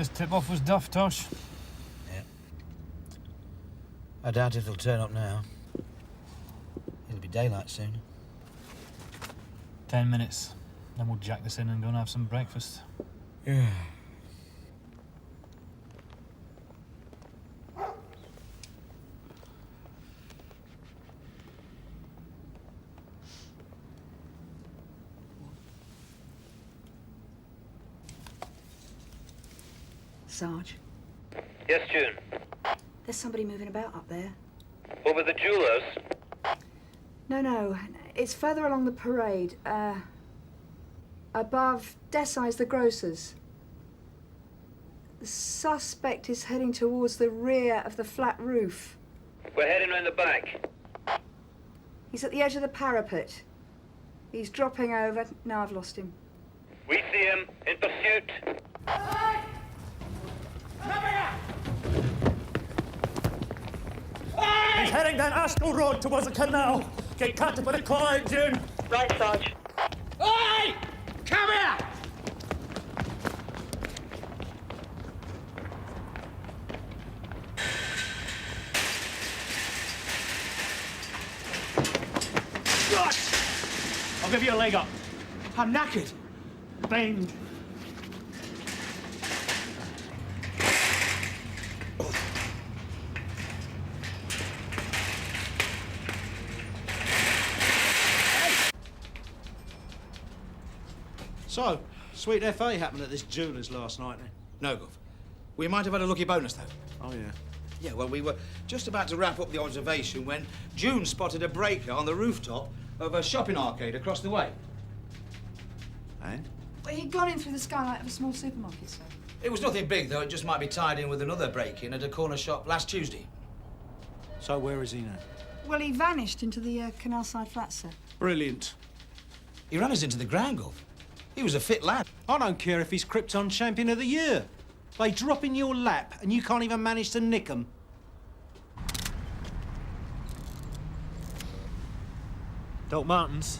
This tip-off was duff, Tosh. Yeah. I doubt if they'll turn up now. It'll be daylight soon. 10 minutes. Then we'll jack this in and go and have some breakfast. Yeah. Sarge? Yes, June. There's somebody moving about up there. Over the jewellers? No. It's further along the parade. Above Desai's the grocer's. The suspect is heading towards the rear of the flat roof. We're heading round the back. He's at the edge of the parapet. He's dropping over. Now I've lost him. We see him in pursuit. He's heading down Ascot Road towards the canal. Get Cato for the call out, June. Right, Sarge. Oi! Come here! I'll give you a leg up. I'm knackered. Bend. So, sweet FA happened at this jeweller's last night, eh? No, Gov. We might have had a lucky bonus, though. Oh, yeah. Yeah, well, we were just about to wrap up the observation when June spotted a breaker on the rooftop of a shopping arcade across the way. And? Well, he'd gone in through the skylight of a small supermarket, sir. It was nothing big, though. It just might be tied in with another break-in at a corner shop last Tuesday. So where is he now? Well, he vanished into the canal side flat, sir. Brilliant. He ran us into the ground, Gov. He was a fit lad. I don't care if he's Krypton Champion of the Year. They drop in your lap and you can't even manage to nick them. Doc Martens?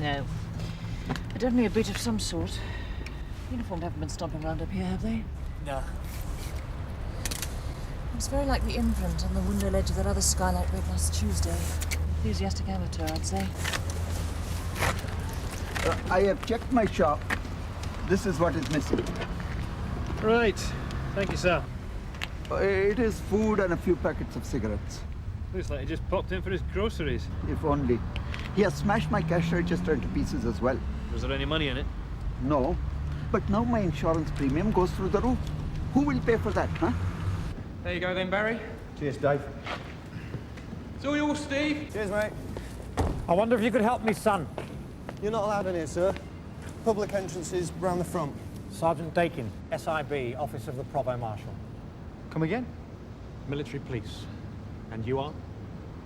No. But definitely a boot of some sort. Uniformed haven't been stomping around up here, have they? No. It's very like the imprint on the window ledge of that other skylight break last Tuesday. Enthusiastic amateur, I'd say. I have checked my shop. This is what is missing. Right. Thank you, sir. It is food and a few packets of cigarettes. Looks like he just popped in for his groceries. If only. He has smashed my cash register into pieces as well. Was there any money in it? No. But now my insurance premium goes through the roof. Who will pay for that, huh? There you go then, Barry. Cheers, Dave. It's all yours, Steve. Cheers, mate. I wonder if you could help me, son. You're not allowed in here, sir. Public entrances round the front. Sergeant Dakin, SIB, Office of the Provost Marshal. Come again? Military Police. And you are?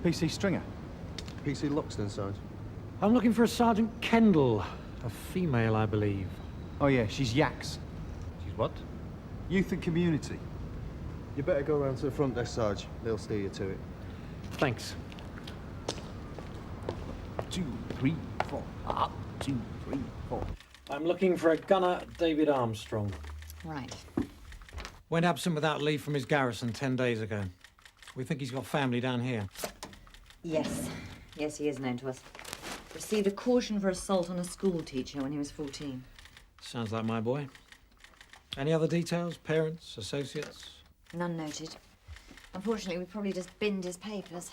PC Stringer. PC Luxton, Sarge. I'm looking for a Sergeant Kendall. A female, I believe. Oh, yeah, she's Yaks. She's what? Youth and Community. You better go round to the front desk, Sarge. They'll steer you to it. Thanks. 2, 3, 4. Up. 2, 3, 4. I'm looking for a gunner, David Armstrong. Right. Went absent without leave from his garrison 10 days ago. We think he's got family down here. Yes. Yes, he is known to us. Received a caution for assault on a school teacher when he was 14. Sounds like my boy. Any other details? Parents? Associates? None noted. Unfortunately, we probably just binned his papers.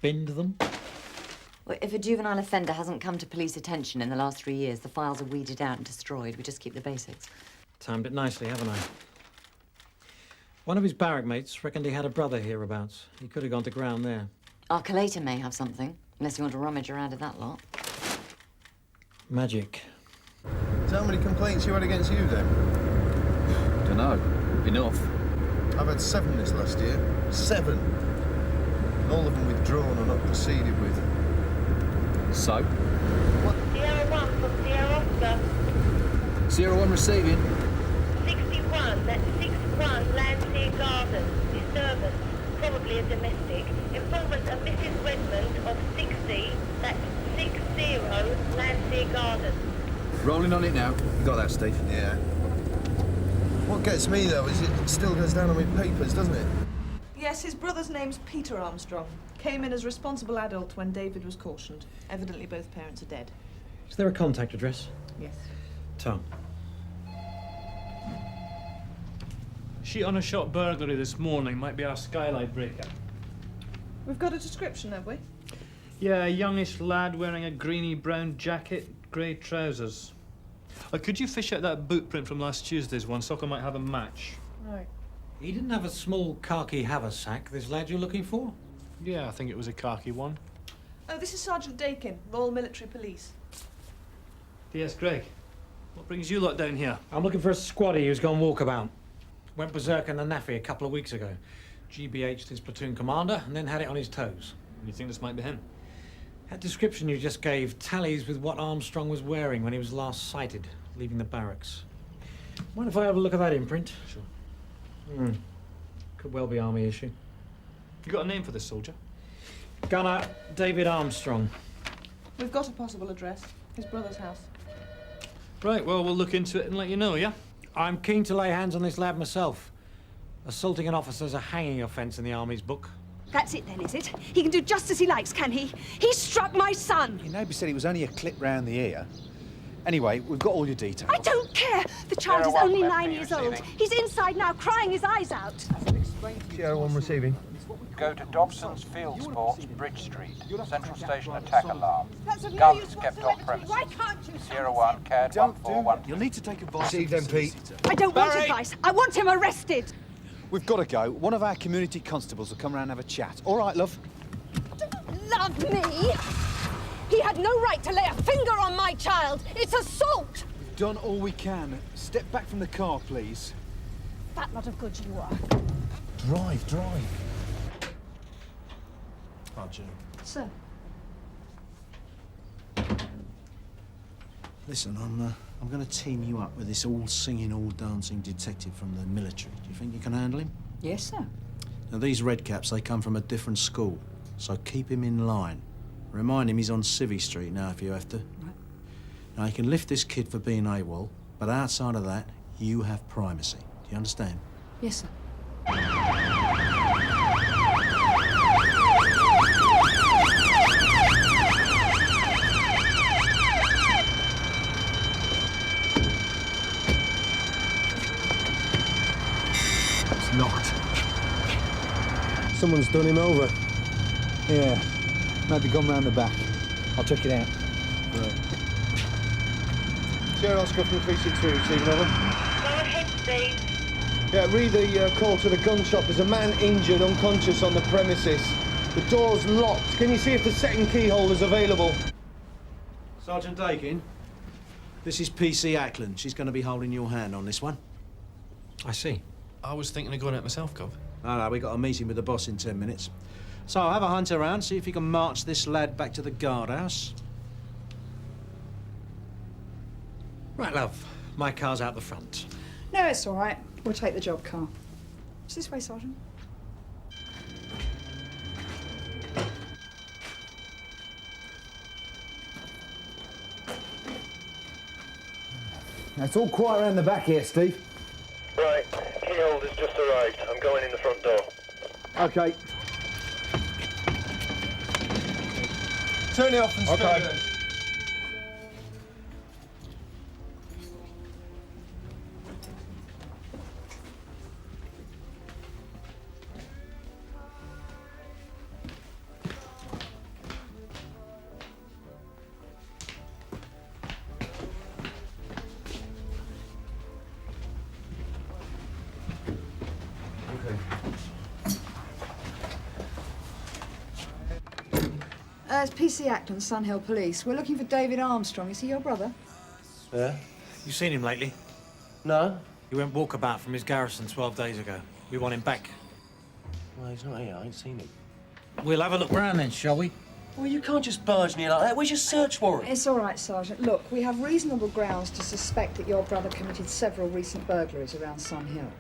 Binned them? Well, if a juvenile offender hasn't come to police attention in the last 3 years, the files are weeded out and destroyed. We just keep the basics. Timed it nicely, haven't I? One of his barrack mates reckoned he had a brother hereabouts. He could have gone to ground there. Our collator may have something, unless you want to rummage around in that lot. Magic. So how many complaints you had against you, then? Dunno. Enough. I've had 7 this last year. 7. All of them withdrawn or not proceeded with. So? What? Sierra 1 from Sierra Oscar. Sierra 1 receiving. 61, that's 61 Landsea Gardens. Disturbance, probably a domestic. Informant of Mrs. Redmond of 60, that's 60 Landsea Gardens. Rolling on it now. You got that, Steve? Yeah. What gets me, though, is it still goes down on my papers, doesn't it? Yes, his brother's name's Peter Armstrong. Came in as responsible adult when David was cautioned. Evidently both parents are dead. Is there a contact address? Yes. Tom. Sheet on a shop burglary this morning might be our skylight breaker. We've got a description, have we? Yeah, a youngish lad wearing a greeny-brown jacket, grey trousers. Could you fish out that boot print from last Tuesday's one? So I might have a match. Right. He didn't have a small khaki haversack, this lad you're looking for? Yeah, I think it was a khaki one. Oh, this is Sergeant Dakin, Royal Military Police. Yes, Greg. What brings you lot down here? I'm looking for a squaddie who's gone walkabout. Went berserk in the naffy a couple of weeks ago. GBH'd his platoon commander and then had it on his toes. You think this might be him? That description you just gave tallies with what Armstrong was wearing when he was last sighted, leaving the barracks. Mind if I have a look at that imprint? Sure. Could well be army issue. You got a name for this soldier? Gunner David Armstrong. We've got a possible address. His brother's house. Right, well, we'll look into it and let you know, yeah? I'm keen to lay hands on this lad myself. Assaulting an officer's a hanging offence in the Army's book. That's it then, is it? He can do just as he likes, can he? He struck my son! Your neighbour said it was only a clip round the ear. Anyway, we've got all your details. I don't care! The child is only 9 years old. He's inside now, crying his eyes out. Sierra 1 receiving. Go to Dobson's Field Sports, Bridge Street. Central Station attack alarm. That's of no Guns use kept on whatsoever. premises. Why can't you? Sierra 1, CAD 141. You'll need to take advice. Receive them, Pete. I don't want advice. I want him arrested. We've got to go. One of our community constables will come round and have a chat. All right, love? Love me? He had no right to lay a finger on my child. It's assault. We've done all we can. Step back from the car, please. Fat lot of good you are. Drive. Oh, Jim. Sir. Listen, I'm going to team you up with this all-singing, all-dancing detective from the military. Do you think you can handle him? Yes, sir. Now, these redcaps, they come from a different school, so keep him in line. Remind him he's on Civvy Street now, if you have to. Right. Now, you can lift this kid for being AWOL, but outside of that, you have primacy. Do you understand? Yes, sir. Locked. Someone's done him over. Yeah. Maybe gone round the back. I'll check it out. Right. Sierra Oscar from 363, receiving over. Go ahead, Steve. Yeah, read the call to the gun shop. There's a man injured, unconscious on the premises. The door's locked. Can you see if the second key holder's available? Sergeant Dakin, this is PC Ackland. She's going to be holding your hand on this one. I see. I was thinking of going out myself, Gov. No, we got a meeting with the boss in 10 minutes. So have a hunt around, see if you can march this lad back to the guardhouse. Right, love. My car's out the front. No, it's all right. We'll take the job car. It's this way, Sergeant. Now, it's all quiet around the back here, Steve. Right, key holder's just arrived. I'm going in the front door. OK. Turn it off and stay there. It's PC Ackland, Sun Hill Police. We're looking for David Armstrong. Is he your brother? Yeah. You seen him lately? No. He went walkabout from his garrison 12 days ago. We want him back. Well, he's not here. I ain't seen him. We'll have a look round then, shall we? Well, you can't just barge near like that. Where's your search warrant? It's all right, Sergeant. Look, we have reasonable grounds to suspect that your brother committed several recent burglaries around Sun Hill.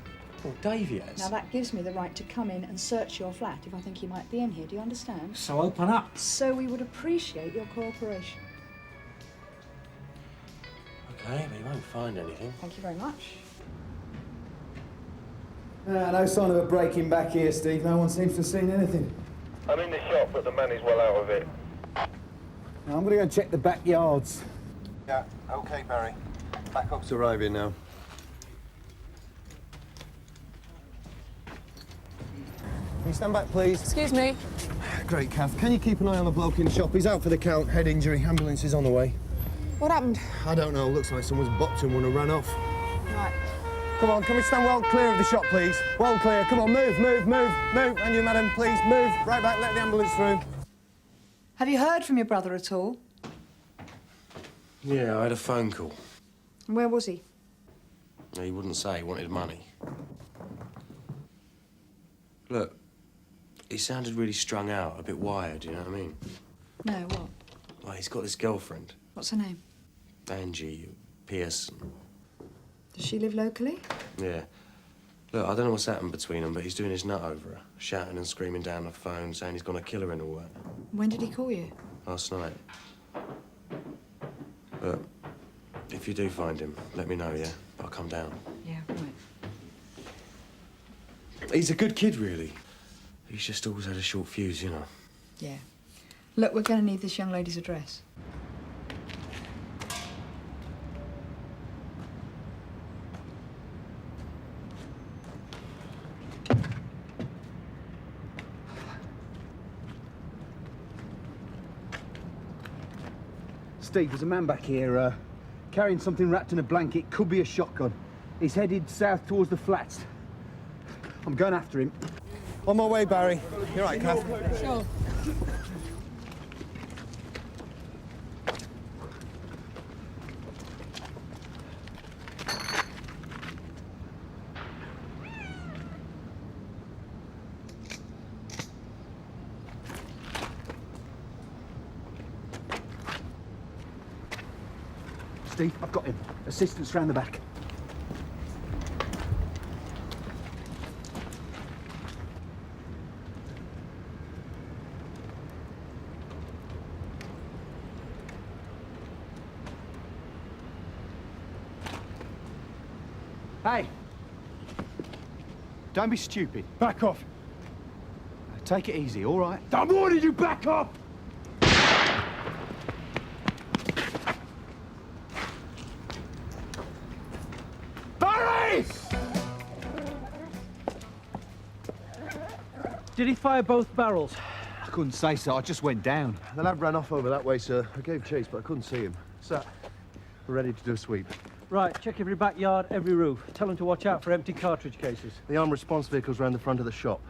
Well, Davey has. Now, that gives me the right to come in and search your flat if I think he might be in here. Do you understand? So open up. So we would appreciate your cooperation. OK, but you won't find anything. Thank you very much. No sign of a breaking back here, Steve. No one seems to have seen anything. I'm in the shop, but the man is well out of it. Now, I'm going to go check the backyards. Yeah, OK, Barry. Backup's arriving now. Can you stand back, please? Excuse me. Great, Kath. Can you keep an eye on the bloke in the shop? He's out for the count. Head injury. Ambulance is on the way. What happened? I don't know. Looks like someone's bopped him when he ran off. Right. Come on, can we stand well clear of the shop, please? Well clear. Come on, move. And you, madam, please, move. Right back, let the ambulance through. Have you heard from your brother at all? Yeah, I had a phone call. And where was he? He wouldn't say. He wanted money. Look, he sounded really strung out, a bit wired, you know what I mean? No, what? Like, he's got this girlfriend, What's her name? Angie, Pearce. Does she live locally? Yeah. Look, I don't know what's happened between them, but he's doing his nut over her, shouting and screaming down the phone, saying he's gonna kill her and all that. When did he call you? Last night. Look, if you do find him, let me know, yeah? I'll come down. Yeah, right. He's a good kid, really. He's just always had a short fuse, you know. Yeah. Look, we're going to need this young lady's address. Steve, there's a man back here, carrying something wrapped in a blanket. Could be a shotgun. He's headed south towards the flats. I'm going after him. On my way, Barry. You're right, Kath. Sure. Steve, I've got him. Assistants round the back. Hey! Don't be stupid. Back off. Take it easy, all right? I'm warning you, back off! Barry! Did he fire both barrels? I couldn't say so. I just went down. The lad ran off over that way, sir. I gave chase, but I couldn't see him. Sir, we're ready to do a sweep. Right, check every backyard, every roof. Tell them to watch out for empty cartridge cases. The armed response vehicle's round the front of the shop.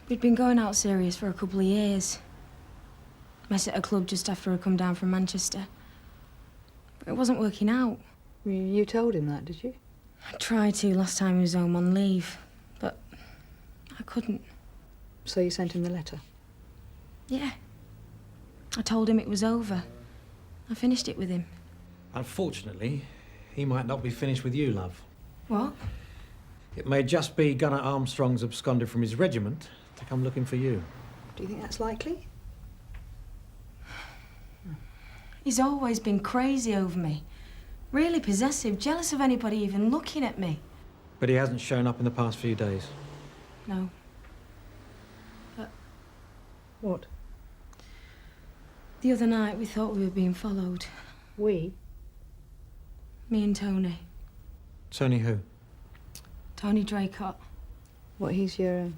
We'd been going out serious for a couple of years. Met at a club just after I come down from Manchester. But it wasn't working out. You told him that, did you? I tried to last time he was home on leave, but I couldn't. So you sent him the letter? Yeah. I told him it was over. I finished it with him. Unfortunately, he might not be finished with you, love. What? It may just be Gunner Armstrong's absconded from his regiment to come looking for you. Do you think that's likely? He's always been crazy over me. Really possessive, jealous of anybody even looking at me. But he hasn't shown up in the past few days. No. But what? The other night we thought we were being followed. We? Me and Tony. Tony who? Tony Draycott. What, he's your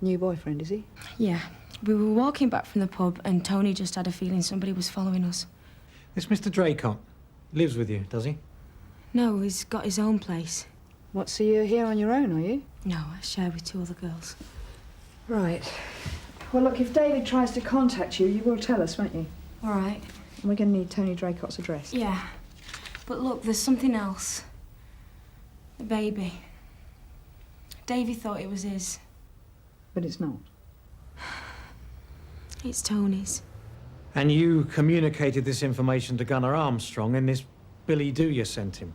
new boyfriend, is he? Yeah. We were walking back from the pub and Tony just had a feeling somebody was following us. This Mr. Draycott lives with you, does he? No, he's got his own place. What, so you're here on your own, are you? No, I share with two other girls. Right. Well, look, if David tries to contact you, you will tell us, won't you? All right. And we're going to need Tony Draycott's address. Yeah. But look, there's something else. The baby. Davy thought it was his. But it's not. It's Tony's. And you communicated this information to Gunner Armstrong in this Billy Do you sent him?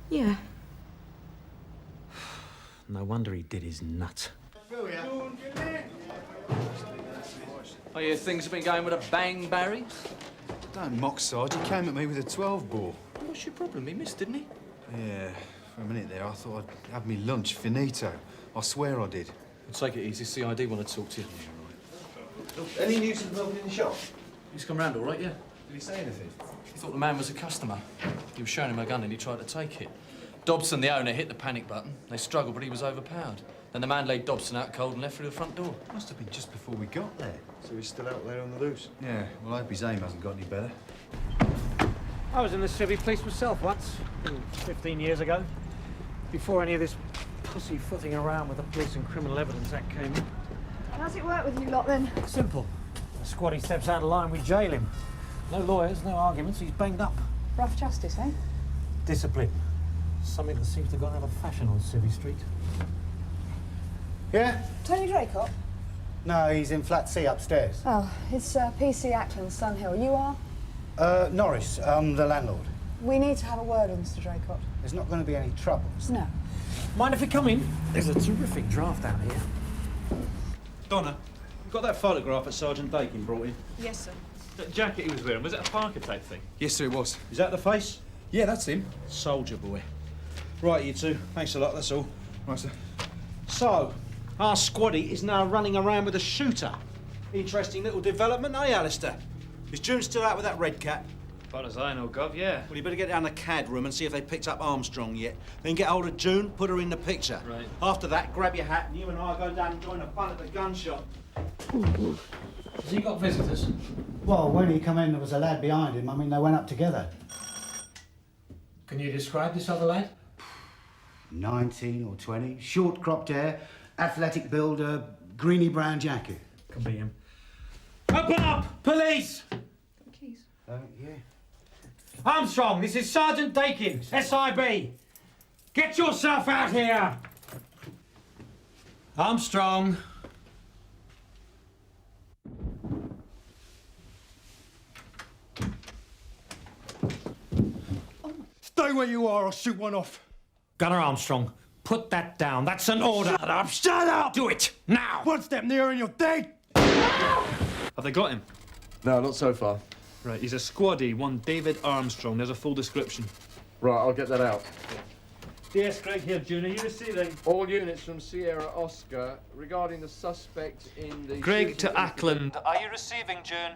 Yeah. No wonder he did his nut. Oh, yeah, things have been going with a bang, Barry? Don't mock, Sarge. He came at me with a 12 bore. What's your problem? He missed, didn't he? Yeah, For a minute there, I thought I'd have me lunch finito. I swear I did. Take it easy. CID want to talk to you. Any news of the building in the shop? He's come round all right, yeah. Did he say anything? He thought the man was a customer. He was showing him a gun and he tried to take it. Dobson, the owner, hit the panic button. They struggled, but he was overpowered. Then the man laid Dobson out cold and left through the front door. Must have been just before we got there. So he's still out there on the loose? Yeah, well, I hope his aim hasn't got any better. I was in the civvy police myself once, 15 years ago, before any of this pussyfooting around with the Police and Criminal Evidence Act came in. How's it work with you lot then? Simple. The squaddy steps out of line, we jail him. No lawyers, no arguments, he's banged up. Rough justice, eh? Discipline. Something that seems to have gone out of fashion on Civvy Street. Yeah? Tony Draycott? No, he's in flat C upstairs. Oh, it's PC Ackland, Sunhill. You are? Norris, I'm the landlord. We need to have a word with Mr. Draycott. There's not going to be any troubles. No. Mind if we come in? There's a terrific draft out here. Donna, you got that photograph that Sergeant Dakin brought in? Yes, sir. That jacket he was wearing, was it a Parker type thing? Yes, sir, it was. Is that the face? Yeah, that's him. Soldier boy. Right, you two. Thanks a lot, that's all. Right, sir. So, our squaddy is now running around with a shooter. Interesting little development, eh, Alistair? Is June still out with that red cat? As far as I know, Gov, yeah. Well, you better get down the CAD room and see if they picked up Armstrong yet. Then get hold of June, put her in the picture. Right. After that, grab your hat and you and I go down and join the fun at the gun shop. Has he got visitors? Well, when he come in, there was a lad behind him. I mean, they went up together. Can you describe this other lad? 19 or 20, short cropped hair, athletic build, greeny brown jacket. Can be him. Open up! Police! Keys. Yeah. Armstrong, this is Sergeant Dakin, SIB. Get yourself out here! Armstrong. Stay where you are, I'll shoot one off. Gunner Armstrong, put that down. That's an order. Shut up, shut up! Do it, now! One step nearer and you're dead! Have they got him? No, not so far. Right, he's a squaddy, one David Armstrong. There's a full description. Right, I'll get that out. DS Greg here, June. Are you receiving? All units from Sierra Oscar regarding the suspect in the... Greg to Ackland. Are you receiving, June?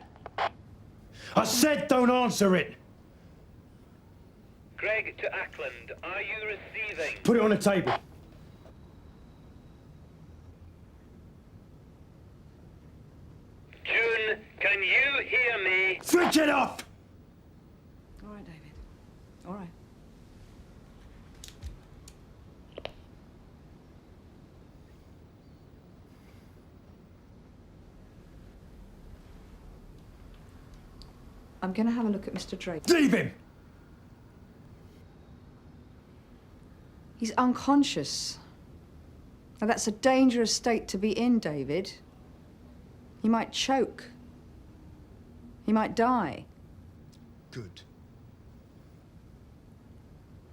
I said don't answer it! Greg to Ackland, are you receiving? Put it on the table. June, can you hear me? Switch it off! All right, David. All right. I'm going to have a look at Mr. Drake. Leave him! He's unconscious. Now, that's a dangerous state to be in, David. He might choke. He might die. Good.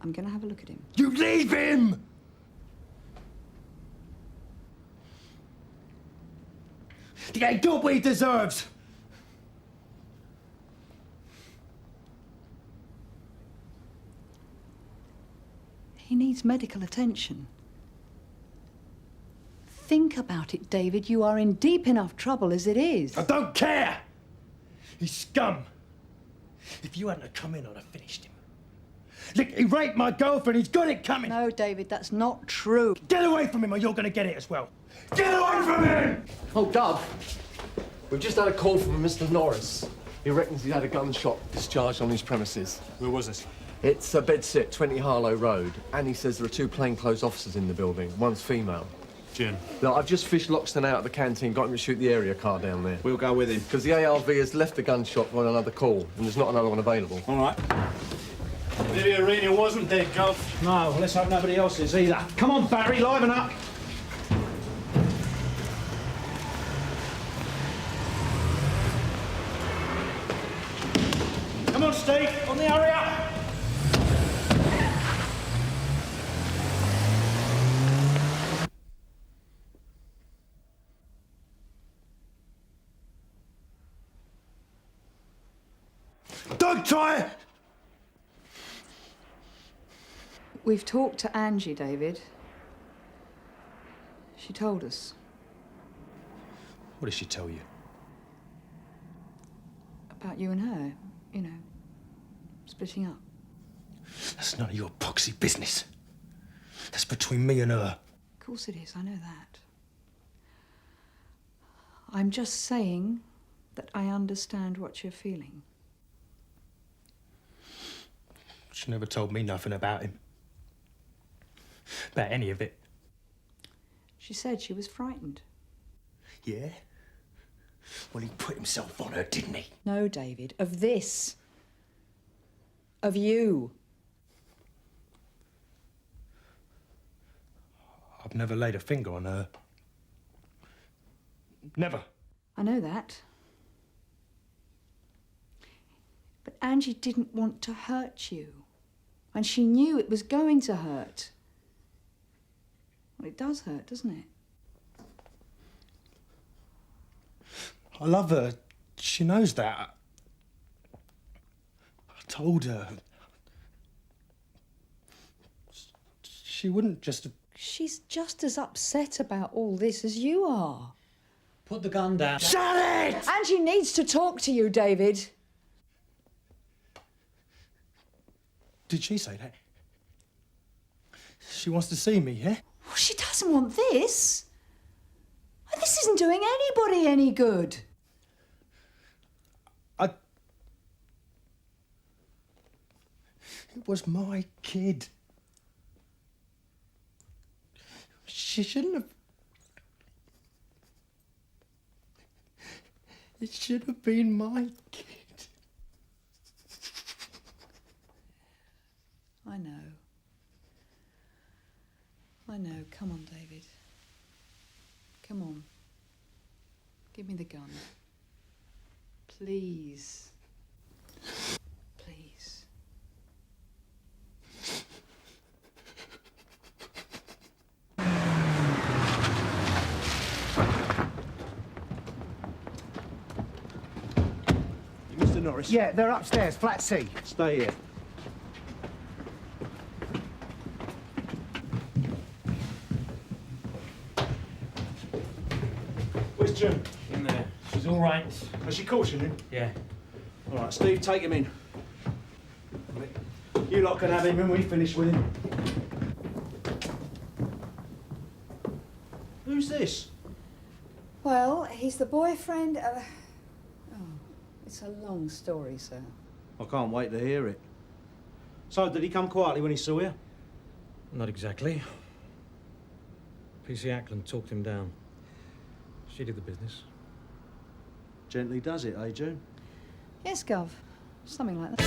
I'm going to have a look at him. You leave him! He ain't got what he deserves! He needs medical attention. Think about it, David. You are in deep enough trouble as it is. I don't care! He's scum. If you hadn't have come in, I'd have finished him. Look, he raped my girlfriend. He's got it coming. No, David, that's not true. Get away from him or you're going to get it as well. Get away from him! Oh, Dove. We've just had a call from Mr. Norris. He reckons he had a gunshot discharged on his premises. Where was this? It's a bedsit, 20 Harlow Road. And he says there are 2 plainclothes officers in the building. One's female. June. Look, I've just fished Loxton out of the canteen, got him to shoot the area car down there. We'll go with him. Because the ARV has left the gun shop on another call, and there's not another one available. All right. Maybe Arena wasn't dead, Gov. No, well, let's hope nobody else is either. Come on, Barry, liven up. Come on, Steve, on the hurry up. Don't try it! We've talked to Angie, David. She told us. What did she tell you? About you and her, you know, splitting up. That's none of your poxy business. That's between me and her. Of course it is, I know that. I'm just saying that I understand what you're feeling. She never told me nothing about him. About any of it. She said she was frightened. Yeah? Well, he put himself on her, didn't he? No, David, of this. Of you. I've never laid a finger on her. Never. I know that. But Angie didn't want to hurt you. And she knew it was going to hurt. Well, it does hurt, doesn't it? I love her. She knows that. I told her. She wouldn't just... She's just as upset about all this as you are. Put the gun down. Shut it! Angie needs to talk to you, David. Did she say that? She wants to see me, yeah? Well, she doesn't want this. This isn't doing anybody any good. It was my kid. She shouldn't have... It should have been my kid. I know. I know. Come on, David. Come on. Give me the gun. Please. Please. Mr. Norris? Yeah, they're upstairs, flat C. Stay here. Where's June? In there. She's all right. Is she cautioning? Yeah. All right, Steve, take him in. You lot can have him when we finish with him. Who's this? Well, he's the boyfriend of... Oh, it's a long story, sir. I can't wait to hear it. So, did he come quietly when he saw you? Not exactly. PC Ackland talked him down. She did the business. Gently does it, eh, June? Yes, Gov. Something like that.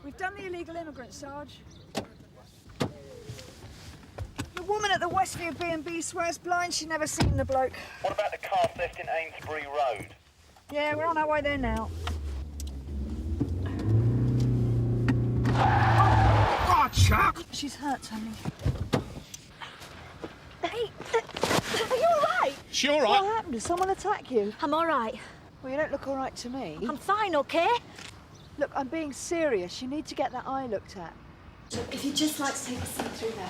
We've done the illegal immigrant, Sarge. The woman at the Westview B&B swears blind she never seen the bloke. What about the car theft in Amesbury Road? Yeah, we're on our way there now. Oh, Chuck! She's hurt, Tony. Hey, are you all right? She all right? What happened? Did someone attack you? I'm all right. Well, you don't look all right to me. I'm fine, okay? Look, I'm being serious. You need to get that eye looked at. Look, if you'd just like to take a seat through there.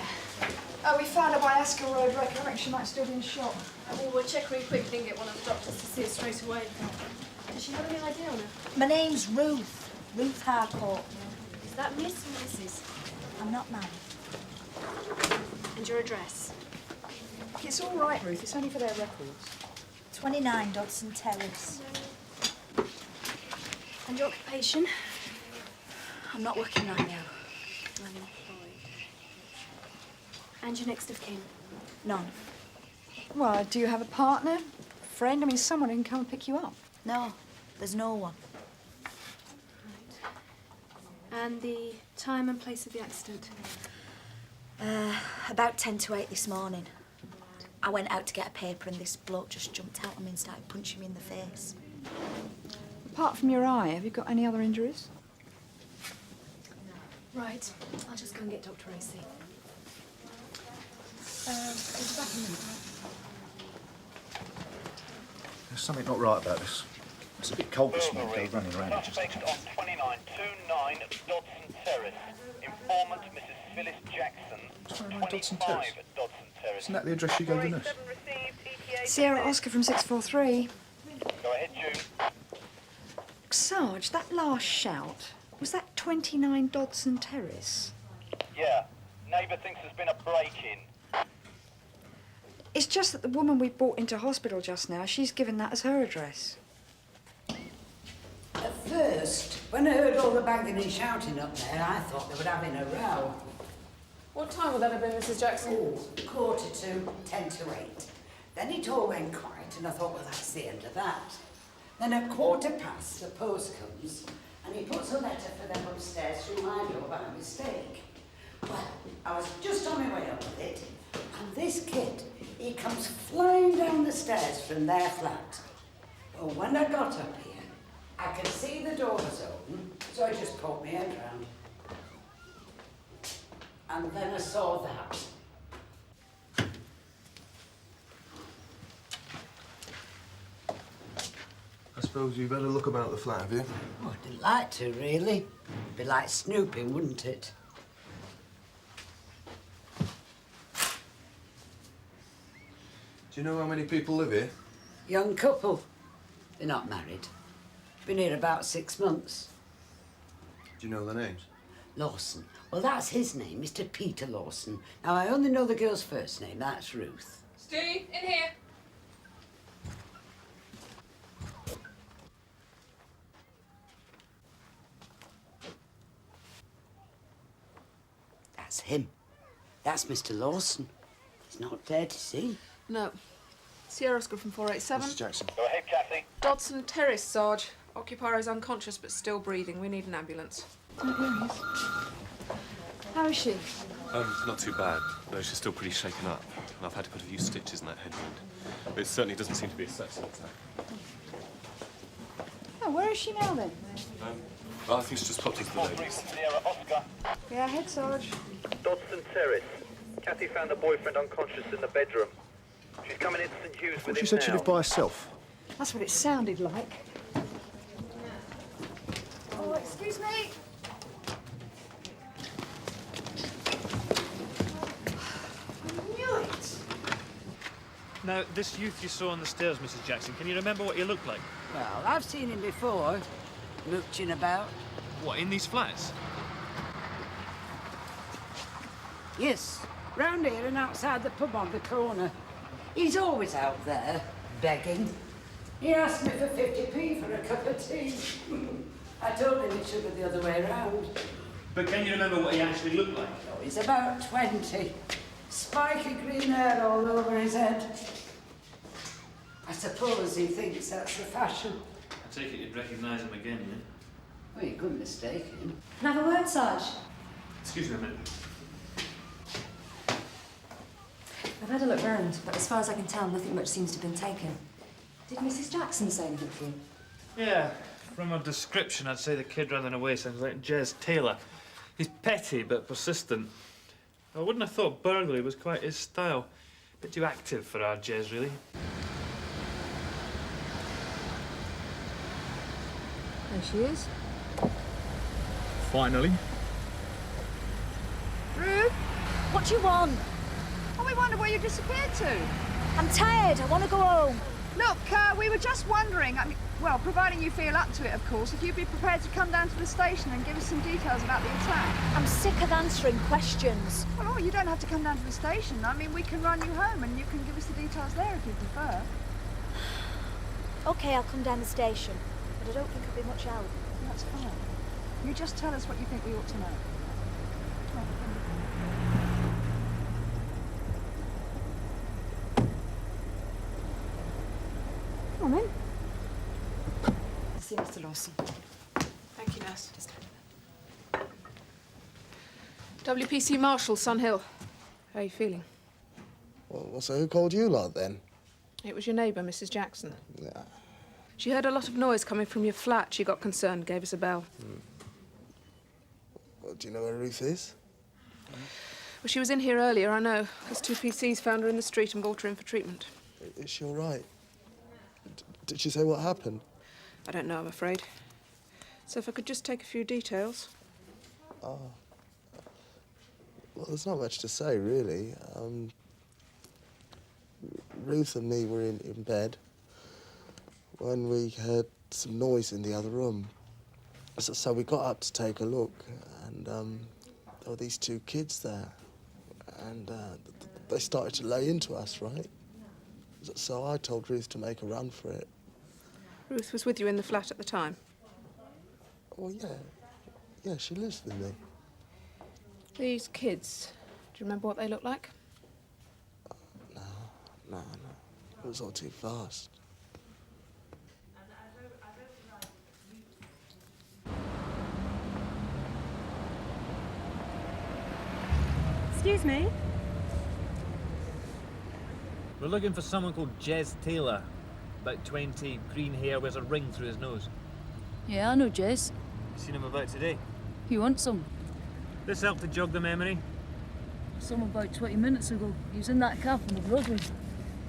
Oh, we found her by Ascot Road. I reckon she might still be in shock. Well, we'll check really quick and get one of the doctors to see her straight away. Does she have any idea on her? My name's Ruth. Ruth Harcourt. Is that Miss or Mrs.? I'm not married. And your address? It's all right, Ruth. It's only for their records. 29 Dodson Terrace. And your occupation? I'm not working right now. Unemployed. And your next of kin? None. Well, do you have a partner? Friend? I mean, someone who can come and pick you up. No, there's no one. And the time and place of the accident? About 10 to 8 this morning. I went out to get a paper and this bloke just jumped out on me and started punching me in the face. Apart from your eye, have you got any other injuries? Right. I'll just go and get Dr. AC. It's back in a minute. There's something not right about this. It's a bit cold this morning, though, running around here just... Suspect on 2929 Dodson Terrace. Informant Mrs. Phyllis Jackson, 25 Dodson Terrace? Dodson Terrace. Isn't that the address you gave the nurse? Sierra Oscar from 643. Go ahead, June. Sarge, that last shout, was that 29 Dodson Terrace? Yeah. Neighbour thinks there's been a break-in. It's just that the woman we brought into hospital just now, she's given that as her address. At first, when I heard all the banging and shouting up there, I thought they were having a row. What time would that have been, Mrs. Jackson? Oh, 7:45. Then it all went quiet, and I thought, well, that's the end of that. Then at 1:15, the post comes, and he puts a letter for them upstairs through my door by mistake. Well, I was just on my way up with it, and this kid, he comes flying down the stairs from their flat. Well, when I got up here, I could see the door was open, so I just poked my head round. And then I saw that. I suppose you better look about the flat, have you? Oh, I'd like to, really. Be like snooping, wouldn't it? Do you know how many people live here? Young couple. They're not married. Been here about 6 months. Do you know their names? Lawson. Well, that's his name, Mr. Peter Lawson. Now, I only know the girl's first name. That's Ruth. Steve, in here. That's him. That's Mr. Lawson. He's not dead, is he? No. Sierra Oscar from 487. Mrs. Jackson. Go ahead, Kathy. Dodson Terrace, Sarge. Occupier is unconscious but still breathing. We need an ambulance. How is she? Not too bad, though she's still pretty shaken up. And I've had to put a few stitches in that head wound. But it certainly doesn't seem to be a sepsis attack. Oh, where is she now then? I think she's just popped into the ladies. Sierra Oscar. Yeah, head, Sarge. Dodson Terrace. Kathy found the boyfriend unconscious in the bedroom. She's coming into St. Hugh's with She him said she now. lived by herself. That's what it sounded like. Oh, excuse me. I knew it. Now, this youth you saw on the stairs, Mrs. Jackson, can you remember what he looked like? Well, I've seen him before, mooching about. What, in these flats? Yes, round here and outside the pub on the corner. He's always out there, begging. He asked me for 50p for a cup of tea. I told him it should be the other way around. But can you remember what he actually looked like? Oh, he's about 20. Spiky green hair all over his head. I suppose he thinks that's the fashion. I take it you'd recognise him again, yeah? Well, you couldn't mistake him. Can I have a word, Sarge? Excuse me a minute. I've had a look round, but as far as I can tell, nothing much seems to have been taken. Did Mrs. Jackson say anything to you? Yeah, from her description, I'd say the kid running away sounds like Jez Taylor. He's petty but persistent. I wouldn't have thought burglary was quite his style. A bit too active for our Jez, really. There she is. Finally. Ruth, what do you want? Oh, we wondered where you disappeared to. I'm tired. I want to go home. Look, we were just wondering, well, providing you feel up to it, of course, if you'd be prepared to come down to the station and give us some details about the attack. I'm sick of answering questions. Well, oh, you don't have to come down to the station. I mean, we can run you home and you can give us the details there if you prefer. OK, I'll come down the station, but I don't think I'll be much help. That's fine. You just tell us what you think we ought to know. Come on, then. See Mr. Lawson. Thank you, nurse. WPC Marshal, Sun Hill. How are you feeling? Well, so who called you lot then? It was your neighbour, Mrs. Jackson. Yeah. She heard a lot of noise coming from your flat. She got concerned, gave us a bell. Well, do you know where Ruth is? Well, she was in here earlier, I know. Those two PCs found her in the street and brought her in for treatment. Is she all right? Did she say what happened? I don't know, I'm afraid. So if I could just take a few details. Oh. Well, there's not much to say, really. Ruth and me were in bed when we heard some noise in the other room. So we got up to take a look, and there were these two kids there. And they started to lay into us, right? So I told Ruth to make a run for it. Ruth was with you in the flat at the time? Oh, yeah. Yeah, she lives with me. These kids, do you remember what they looked like? No. It was all too fast. Excuse me? We're looking for someone called Jez Taylor. About 20, green hair, wears a ring through his nose. Yeah, I know Jez. Seen him about today? You want some? This helped to jog the memory. Some about 20 minutes ago. He was in that cab from the Broadway.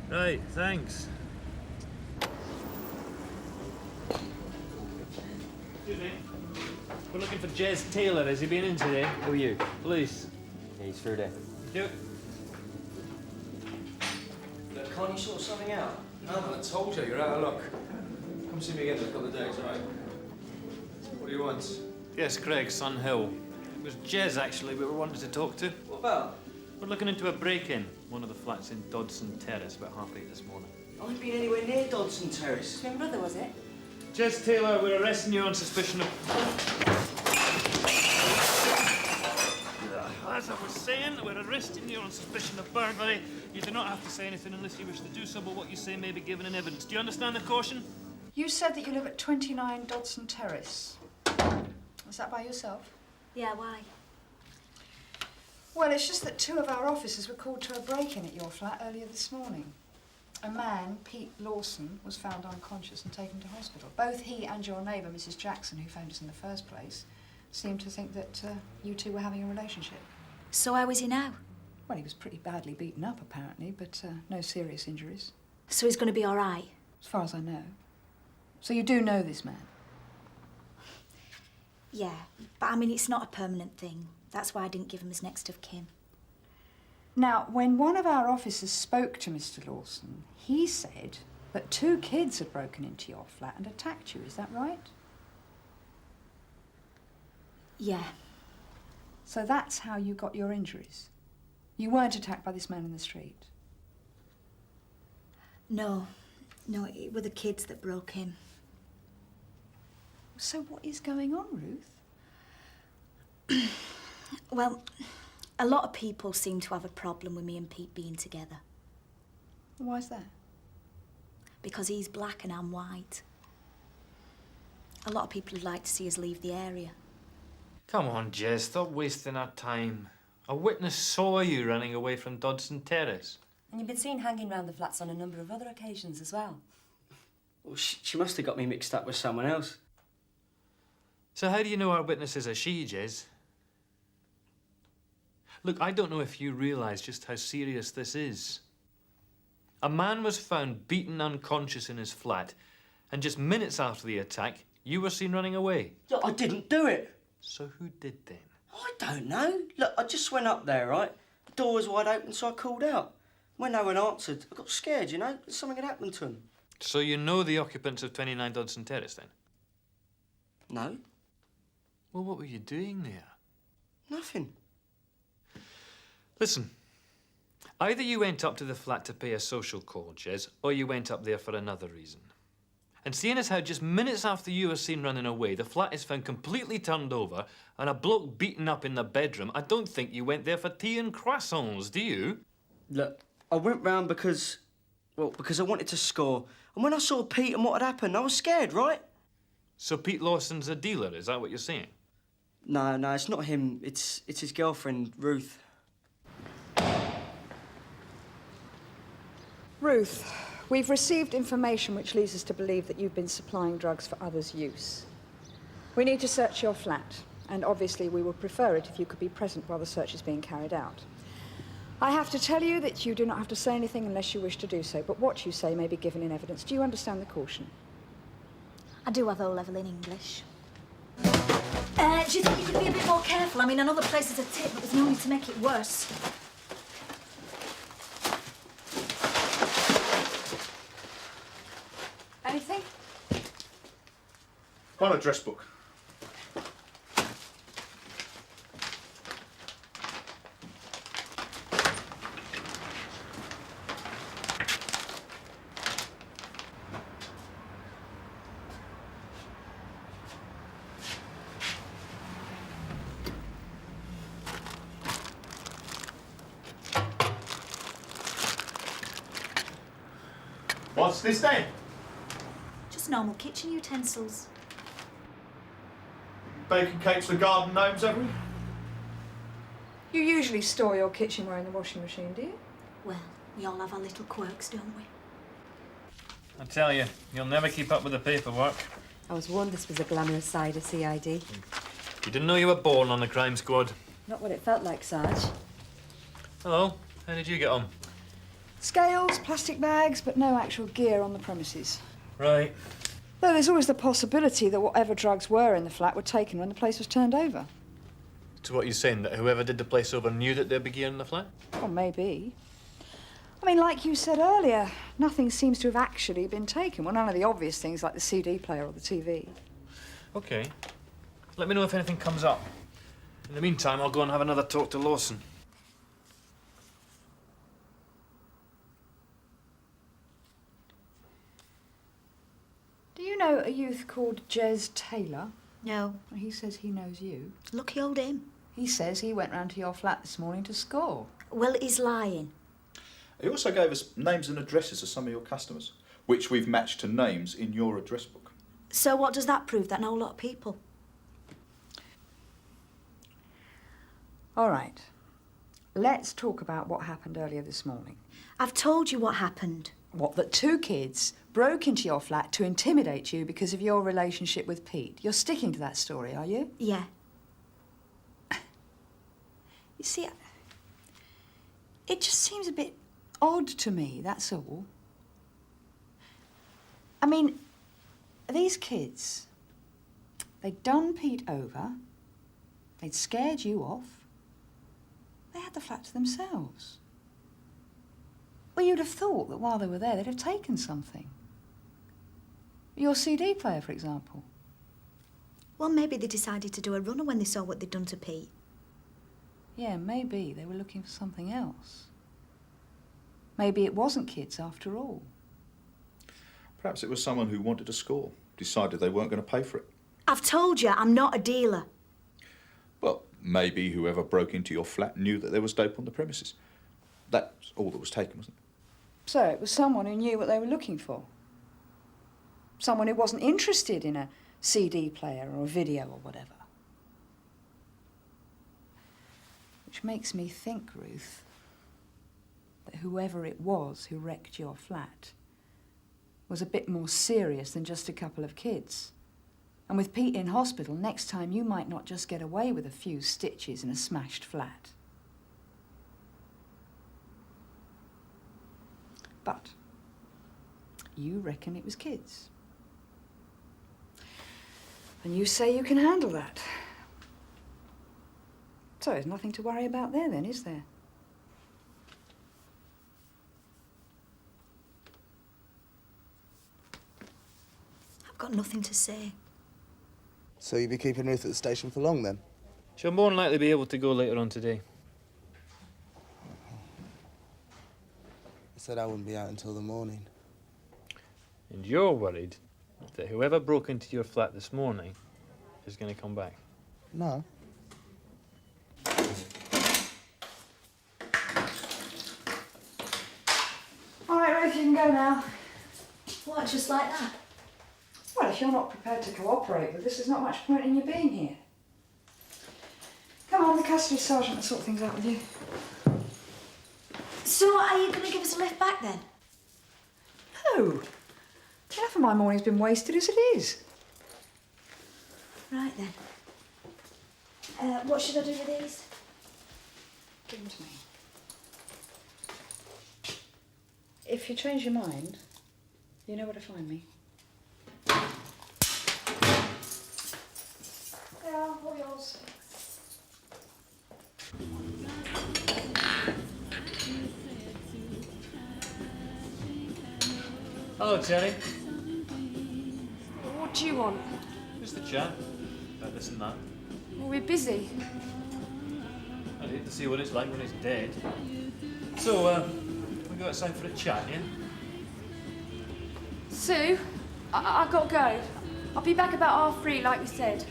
Right, thanks. Excuse me. We're looking for Jez Taylor. Has he been in today? Who are you? Police. Yeah, he's through there. Yep. Look, can't you sort something out? No, I told you, you're out of luck. Come see me again in a couple of days, all right? What do you want? Yes, Craig, Sun Hill. It was Jez, actually, we were wanting to talk to. What about? We're looking into a break-in. One of the flats in Dodson Terrace, about 8:30 this morning. I haven't been anywhere near Dodson Terrace. Twin brother, was it? Jez Taylor, we're arresting you on suspicion of... As I was saying, we're arresting you on suspicion of burglary. You do not have to say anything unless you wish to do so, but what you say may be given in evidence. Do you understand the caution? You said that you live at 29 Dodson Terrace. Was that by yourself? Yeah, why? Well, it's just that two of our officers were called to a break-in at your flat earlier this morning. A man, Pete Lawson, was found unconscious and taken to hospital. Both he and your neighbour, Mrs. Jackson, who phoned us in the first place, seemed to think that you two were having a relationship. So how is he now? Well, he was pretty badly beaten up, apparently, but no serious injuries. So he's going to be all right? As far as I know. So you do know this man? Yeah, but I mean, it's not a permanent thing. That's why I didn't give him his next of kin. Now, when one of our officers spoke to Mr. Lawson, he said that two kids had broken into your flat and attacked you. Is that right? Yeah. So that's how you got your injuries? You weren't attacked by this man in the street? No, it were the kids that broke in. So what is going on, Ruth? Well, a lot of people seem to have a problem with me and Pete being together. Why's that? Because he's black and I'm white. A lot of people would like to see us leave the area. Come on, Jez, stop wasting our time. A witness saw you running away from Dodson Terrace. And you've been seen hanging around the flats on a number of other occasions as well. Well, she must have got me mixed up with someone else. So how do you know our witness is a she, Jez? Look, I don't know if you realise just how serious this is. A man was found beaten unconscious in his flat, and just minutes after the attack, you were seen running away. Look, I didn't do it. So who did then? I don't know. Look, I just went up there, right? The door was wide open, so I called out. When no one answered, I got scared, you know? Something had happened to him. So you know the occupants of 29 Dodson Terrace, then? No. Well, what were you doing there? Nothing. Listen, either you went up to the flat to pay a social call, Jez, or you went up there for another reason. And seeing as how just minutes after you were seen running away, the flat is found completely turned over and a bloke beaten up in the bedroom, I don't think you went there for tea and croissants, do you? Look, I went round because I wanted to score. And when I saw Pete and what had happened, I was scared, right? So Pete Lawson's a dealer, is that what you're saying? No, it's not him. It's his girlfriend, Ruth. Ruth, we've received information which leads us to believe that you've been supplying drugs for others' use. We need to search your flat, and obviously we would prefer it if you could be present while the search is being carried out. I have to tell you that you do not have to say anything unless you wish to do so, but what you say may be given in evidence. Do you understand the caution? I do have O-level in English. Do you think you could be a bit more careful? I mean, another place is a tip, but there's no need to make it worse. Anything? Find a address book. What's this then? Just normal kitchen utensils. Baking cakes for garden gnomes, have we? You usually store your kitchenware in the washing machine, do you? Well, we all have our little quirks, don't we? I tell you, you'll never keep up with the paperwork. I was warned this was a glamorous side of CID. You didn't know you were born on the crime squad. Not what it felt like, Sarge. Hello, how did you get on? Scales, plastic bags, but no actual gear on the premises. Right. Though there's always the possibility that whatever drugs were in the flat were taken when the place was turned over. So what you're saying, that whoever did the place over knew that there'd be gear in the flat? Or maybe. I mean, like you said earlier, nothing seems to have actually been taken. Well, none of the obvious things like the CD player or the TV. OK. Let me know if anything comes up. In the meantime, I'll go and have another talk to Lawson. Do you know a youth called Jez Taylor? No. He says he knows you. Lucky old him. He says he went round to your flat this morning to score. Well, he's lying. He also gave us names and addresses of some of your customers, which we've matched to names in your address book. So what does that prove? That know a lot of people? All right. Let's talk about what happened earlier this morning. I've told you what happened. What, that two kids broke into your flat to intimidate you because of your relationship with Pete? You're sticking to that story, are you? Yeah. You see, it just seems a bit odd to me, that's all. I mean, these kids, they'd done Pete over, they'd scared you off, they had the flat to themselves. Well, you'd have thought that while they were there, they'd have taken something. Your CD player, for example. Well, maybe they decided to do a runner when they saw what they'd done to Pete. Yeah, maybe they were looking for something else. Maybe it wasn't kids after all. Perhaps it was someone who wanted to score, decided they weren't going to pay for it. I've told you, I'm not a dealer. Well, maybe whoever broke into your flat knew that there was dope on the premises. That's all that was taken, wasn't it? So it was someone who knew what they were looking for. Someone who wasn't interested in a CD player or a video or whatever. Which makes me think, Ruth, that whoever it was who wrecked your flat was a bit more serious than just a couple of kids. And with Pete in hospital, next time you might not just get away with a few stitches in a smashed flat. But you reckon it was kids. And you say you can handle that. So there's nothing to worry about there then, is there? I've got nothing to say. So you'll be keeping Ruth at the station for long, then? She'll more than likely be able to go later on today. I said I wouldn't be out until the morning. And you're worried that whoever broke into your flat this morning is going to come back? No. All right, Ruth, you can go now. What, just like that? Well, if you're not prepared to cooperate with this, there's not much point in you being here. Come on, the custody sergeant will sort things out with you. So are you going to give us a lift back then? No. Enough of my morning's been wasted as it is. Right then. What should I do with these? Give them to me. If you change your mind, you know where to find me. There are all yours. Hello, Terry. What do you want? Just a chat about this and that. Well, we're busy. I'd hate to see what it's like when it's dead. So, we go outside for a chat, yeah? Sue, I've got to go. I'll be back about 3:30, like we said.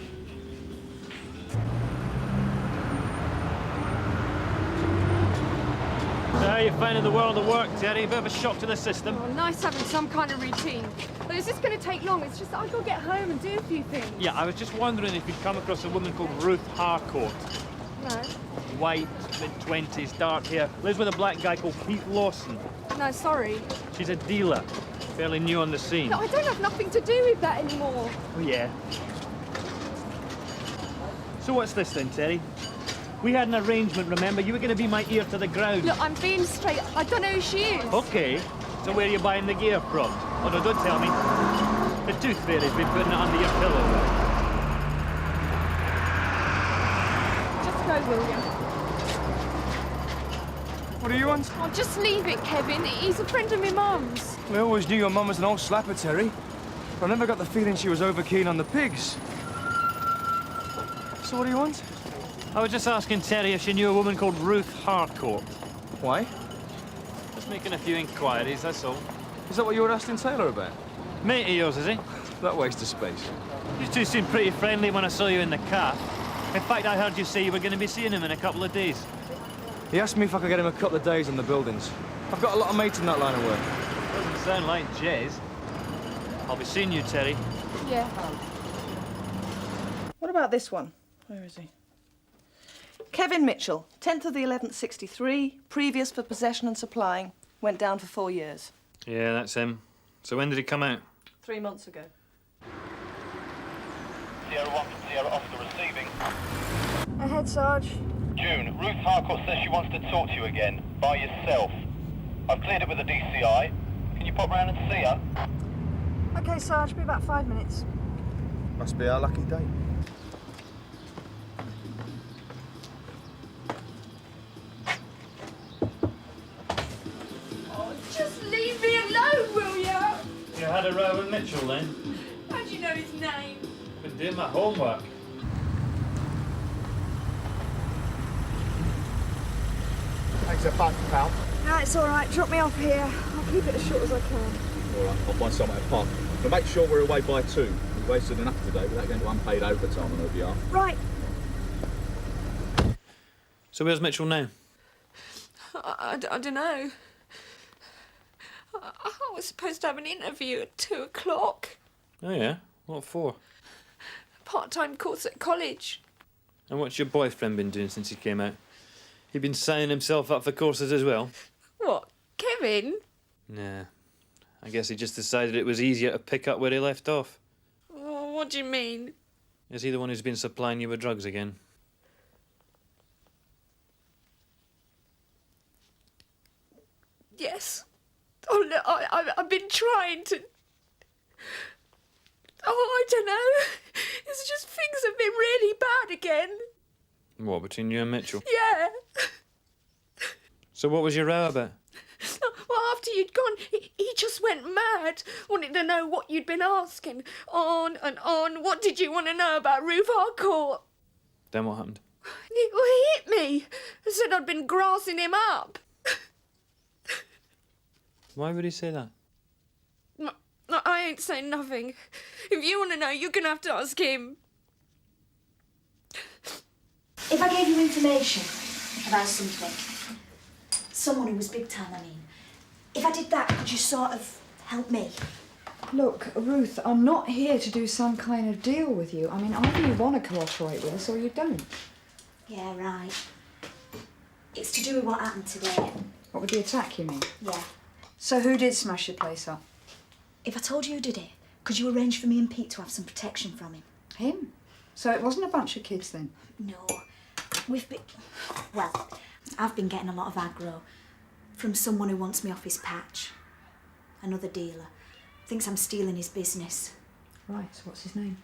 So how are you finding the world of work, Terry? A bit of a shock to the system? Oh, nice having some kind of routine. But is this going to take long? It's just that I've got to get home and do a few things. Yeah, I was just wondering if you'd come across a woman called Ruth Harcourt. No. White, mid-20s, dark hair. Lives with a black guy called Pete Lawson. No, sorry. She's a dealer. Fairly new on the scene. No, I don't have nothing to do with that anymore. Oh, yeah. So what's this then, Terry? We had an arrangement, remember? You were going to be my ear to the ground. Look, I'm being straight. I don't know who she is. Okay. So where are you buying the gear from? Oh, no, don't tell me. The tooth fairy's been putting it under your pillow. Just go, will you? What do you want? Oh, just leave it, Kevin. He's a friend of my mum's. I always knew your mum was an old slapper, Terry. But I never got the feeling she was over keen on the pigs. So what do you want? I was just asking Terry if she knew a woman called Ruth Harcourt. Why? Just making a few inquiries, that's all. Is that what you were asking Taylor about? Mate of yours, is he? That waste of space. You two seemed pretty friendly when I saw you in the car. In fact, I heard you say you were going to be seeing him in a couple of days. He asked me if I could get him a couple of days on the buildings. I've got a lot of mates in that line of work. Doesn't sound like Jez. I'll be seeing you, Terry. Yeah. What about this one? Where is he? Kevin Mitchell, 10th of the 11th, 63, previous for possession and supplying, went down for 4 years. Yeah, that's him. So when did he come out? 3 months ago. Sierra 1 from Sierra Oscar receiving. Ahead, Sarge. June, Ruth Harcourt says she wants to talk to you again, by yourself. I've cleared it with the DCI. Can you pop round and see her? OK, Sarge, be about 5 minutes. Must be our lucky day. Oh, just leave me alone, will ya? You had a row with Mitchell, then? How do you know his name? I've been doing my homework. Thanks a bunch, pal. No, it's all right. Drop me off here. I'll keep it as short as I can. All right, I'll find somewhere to park. But make sure we're away by 2. We've wasted enough today without going to unpaid overtime on our behalf. Right. So where's Mitchell now? I don't know. I was supposed to have an interview at 2 o'clock. Oh, yeah? What for? Part-time course at college. And what's your boyfriend been doing since he came out? He been signing himself up for courses as well? What, Kevin? Nah. I guess he just decided it was easier to pick up where he left off. Oh, what do you mean? Is he the one who's been supplying you with drugs again? Yes. Oh, look, I've been trying to... Oh, I don't know. It's just things have been really bad again. What, between you and Mitchell? Yeah. So what was your row about? Well, after you'd gone, he just went mad. Wanted to know what you'd been asking. On and on. What did you want to know about Ruth Harcourt? Then what happened? He hit me. Said I'd been grassing him up. Why would he say that? No, I ain't saying nothing. If you want to know, you're going to have to ask him. If I gave you information about something, someone who was big time, I mean, if I did that, could you sort of help me? Look, Ruth, I'm not here to do some kind of deal with you. I mean, either you want to cooperate with us or you don't. Yeah, right. It's to do with what happened today. What, with the attack, you mean? Yeah. So who did smash your place up? If I told you who did it, could you arrange for me and Pete to have some protection from him? Him? So it wasn't a bunch of kids then? No. We've been... Well, I've been getting a lot of aggro from someone who wants me off his patch. Another dealer. Thinks I'm stealing his business. Right, so what's his name?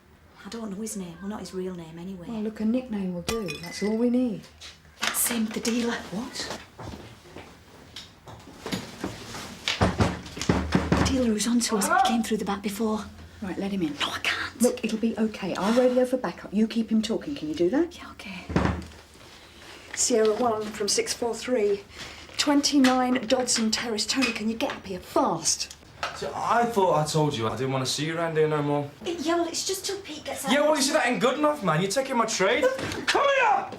I don't know his name. Well, not his real name anyway. Well, look, a nickname will do. That's all we need. That's him, the dealer. What? The dealer who's onto us. He came through the back before. Right, let him in. No, I can't. Look, it'll be okay. I'll radio for backup. You keep him talking. Can you do that? Yeah, okay. Sierra 1 from 643. 29 Dodson Terrace. Tony, can you get up here fast? So I thought I told you I didn't want to see you around here no more. Yeah, well, it's just till Pete gets out. Yeah, well, you see, that ain't good enough, man. You're taking my trade. Come here!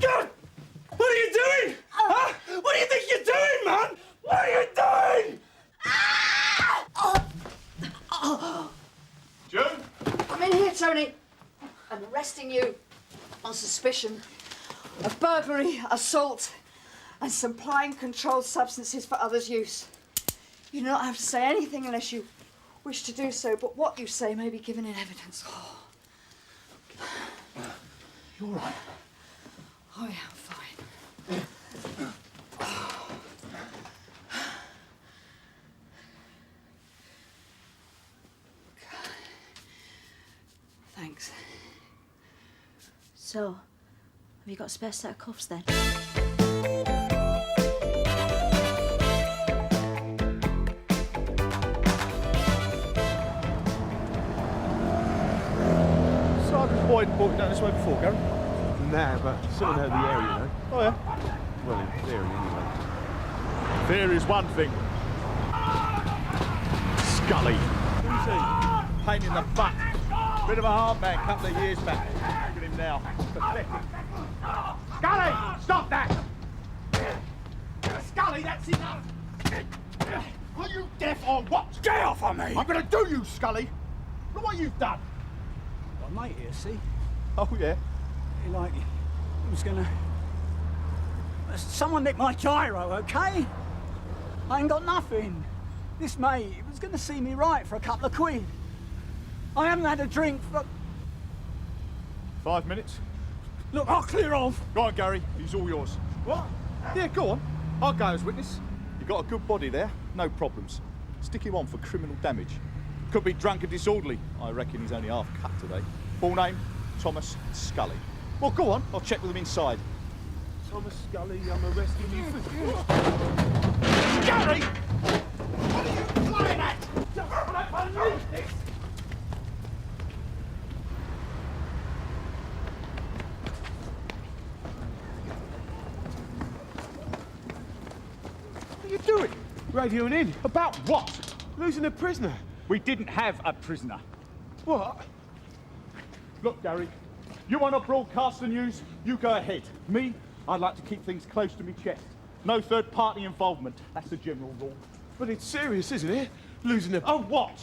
God! What are you doing? Huh? What do you think you're doing, man? What are you doing? June? I'm in here, Tony. I'm arresting you on suspicion of burglary, assault, and supplying controlled substances for others' use. You do not have to say anything unless you wish to do so, but what you say may be given in evidence. Oh. You all right? Oh, yeah, I'm fine. Thanks. So, have you got a spare set of cuffs then? Sergeant Boyd brought you down this way before, Gary? Nah, but sort of know the area, you know. Oh, yeah? Well, in theory, anyway. Theory is one thing. Scully. Who's he? Pain in the butt. Bit of a hard man a couple of years back. Look at him now. Pathetic. Scully! Stop that! Scully, that's enough! Are you deaf or what? Get off of me! I'm gonna do you, Scully! Look what you've done! My mate here, see? Oh, yeah? He was gonna... Someone nicked my gyro, okay? I ain't got nothing. This mate, he was gonna see me right for a couple of quid. I haven't had a drink for... 5 minutes? Look, I'll clear off. Go on, Gary. He's all yours. What? Yeah, go on. I'll go as witness. You got a good body there. No problems. Stick him on for criminal damage. Could be drunk and disorderly. I reckon he's only half cut today. Full name, Thomas Scully. Well, go on. I'll check with him inside. Thomas Scully, I'm arresting you for... Gary! What are you flying at? Don't believe this! What are you doing? Radioing in. About what? Losing a prisoner. We didn't have a prisoner. What? Look, Gary, you want to broadcast the news? You go ahead. Me, I'd like to keep things close to my chest. No third-party involvement. That's the general rule. But it's serious, isn't it? Losing a... Oh, what?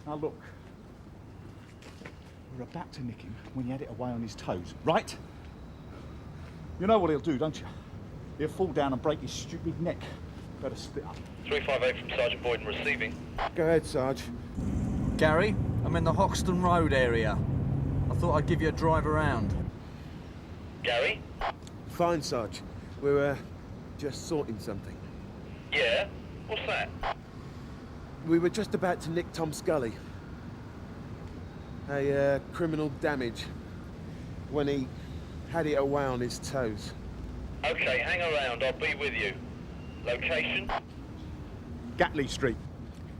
Now, look. We're about to nick him when he had it away on his toes, right? You know what he'll do, don't you? He'll fall down and break his stupid neck. Better split up. 358 from Sergeant Boyden receiving. Go ahead, Sarge. Gary, I'm in the Hoxton Road area. I thought I'd give you a drive around. Gary? Fine, Sarge. We're, just sorting something. Yeah? What's that? We were just about to nick Tom Scully. A, criminal damage. When he had it away on his toes. Okay, hang around. I'll be with you. Location? Gatley Street.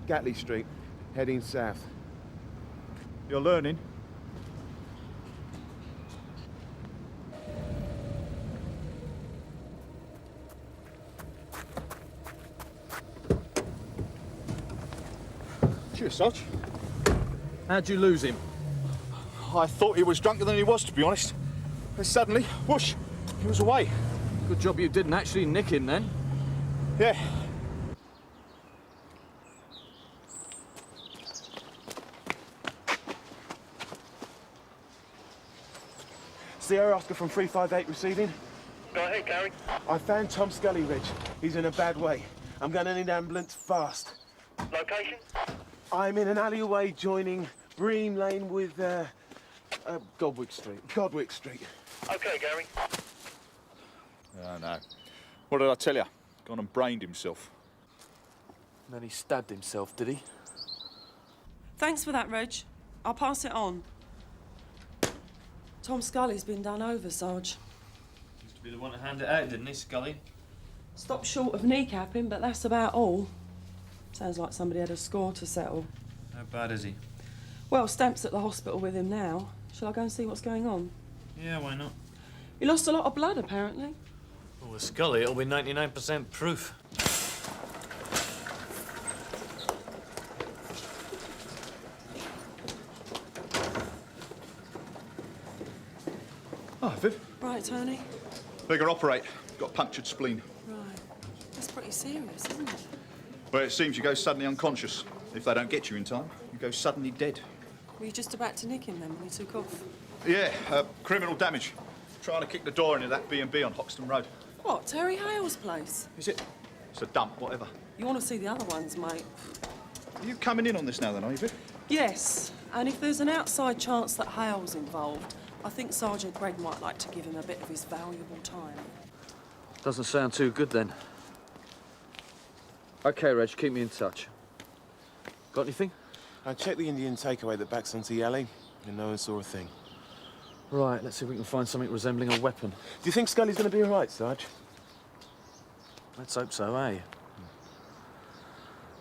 Gatley Street, heading south. You're learning. Cheers, Sarge. How'd you lose him? I thought he was drunker than he was, to be honest. But suddenly, whoosh, he was away. Good job you didn't actually nick him then. Yeah. Sierra Oscar from 358 receiving. Go ahead, Gary. I found Tom Scully, Rich. He's in a bad way. I'm going to need an ambulance fast. Location? I'm in an alleyway joining Bream Lane with, Godwick Street. Godwick Street. Okay, Gary. Oh, no. What did I tell you? Gone and brained himself. And then he stabbed himself, did he? Thanks for that, Reg. I'll pass it on. Tom Scully's been done over, Sarge. Used to be the one to hand it out, didn't he, Scully? Stopped short of kneecapping, but that's about all. Sounds like somebody had a score to settle. How bad is he? Well, Stamp's at the hospital with him now. Shall I go and see what's going on? Yeah, why not? He lost a lot of blood, apparently. Well, with Scully, it'll be 99% proof. Oh, Viv. Right, Tony? Bigger operate. Got punctured spleen. Right. That's pretty serious, isn't it? Well, it seems you go suddenly unconscious. If they don't get you in time, you go suddenly dead. Were you just about to nick him then when he took off? Yeah, criminal damage. Trying to kick the door into that B&B on Hoxton Road. What, Terry Hale's place? Is it? It's a dump, whatever. You want to see the other ones, mate? Are you coming in on this now then, are you, Viv? Yes, and if there's an outside chance that Hale's involved, I think Sergeant Greg might like to give him a bit of his valuable time. Doesn't sound too good then. OK, Reg, keep me in touch. Got anything? I checked the Indian takeaway that backs onto Yally, and no one saw a thing. Right, let's see if we can find something resembling a weapon. Do you think Scully's going to be all right, Sarge? Let's hope so, eh?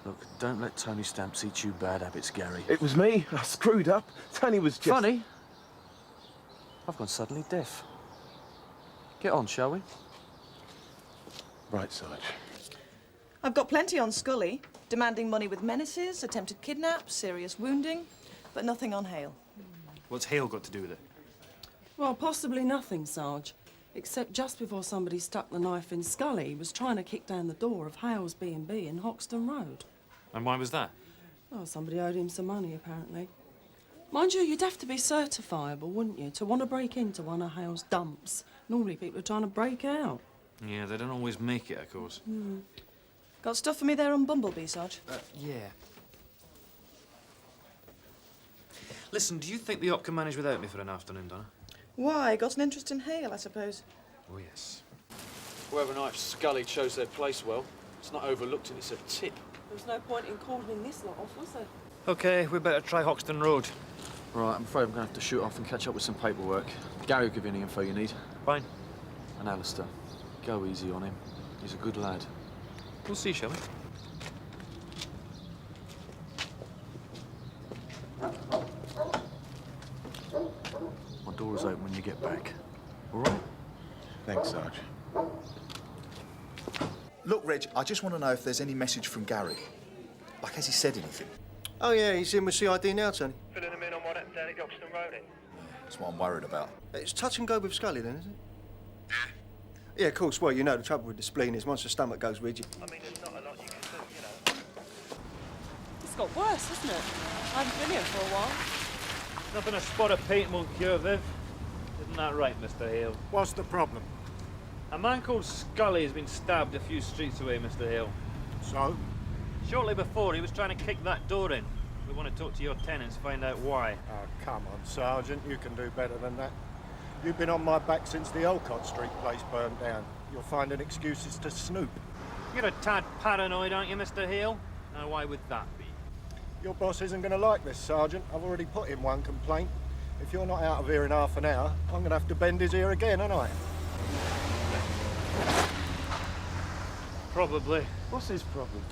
Look, don't let Tony Stamp teach you bad habits, Gary. It was me. I screwed up. Tony was just... Funny. I've gone suddenly deaf. Get on, shall we? Right, Sarge. I've got plenty on Scully. Demanding money with menaces, attempted kidnap, serious wounding, but nothing on Hale. What's Hale got to do with it? Well, possibly nothing, Sarge. Except just before somebody stuck the knife in Scully, he was trying to kick down the door of Hale's B&B in Hoxton Road. And why was that? Oh, somebody owed him some money, apparently. Mind you, you'd have to be certifiable, wouldn't you, to want to break into one of Hale's dumps. Normally people are trying to break out. Yeah, they don't always make it, of course. Got stuff for me there on Bumblebee, Sarge? Yeah. Listen, do you think the op can manage without me for an afternoon, Donna? Why? Got an interest in Hale, I suppose. Oh, yes. Whoever knifed Scully chose their place well. It's not overlooked and it's a tip. There was no point in calling this lot off, was there? OK, we better try Hoxton Road. Right, I'm afraid I'm going to have to shoot off and catch up with some paperwork. Gary will give you any info you need. Fine. And Alistair, go easy on him. He's a good lad. We'll see, shall we? My door is open when you get back. All right? Thanks, Sarge. Look, Reg, I just want to know if there's any message from Gary. Like, has he said anything? Oh, yeah, he's in with CID now, Tony. Filling him in on what happened down at Hoxton Road, eh? That's what I'm worried about. It's touch and go with Scully, then, isn't it? Yeah, of course. Well, you know, the trouble with the spleen is once the stomach goes rigid. I mean, there's not a lot you can do, you know. It's got worse, hasn't it? I haven't been here for a while. Nothing a spot of paint won't cure, Viv. Isn't that right, Mr. Hale? What's the problem? A man called Scully has been stabbed a few streets away, Mr. Hale. So? Shortly before, he was trying to kick that door in. We want to talk to your tenants, find out why. Oh, come on, Sergeant. You can do better than that. You've been on my back since the Olcott Street place burned down. You're finding excuses to snoop. You're a tad paranoid, aren't you, Mr. Hale? Now, why would that be? Your boss isn't going to like this, Sergeant. I've already put in one complaint. If you're not out of here in half an hour, I'm going to have to bend his ear again, aren't I? Probably. What's his problem?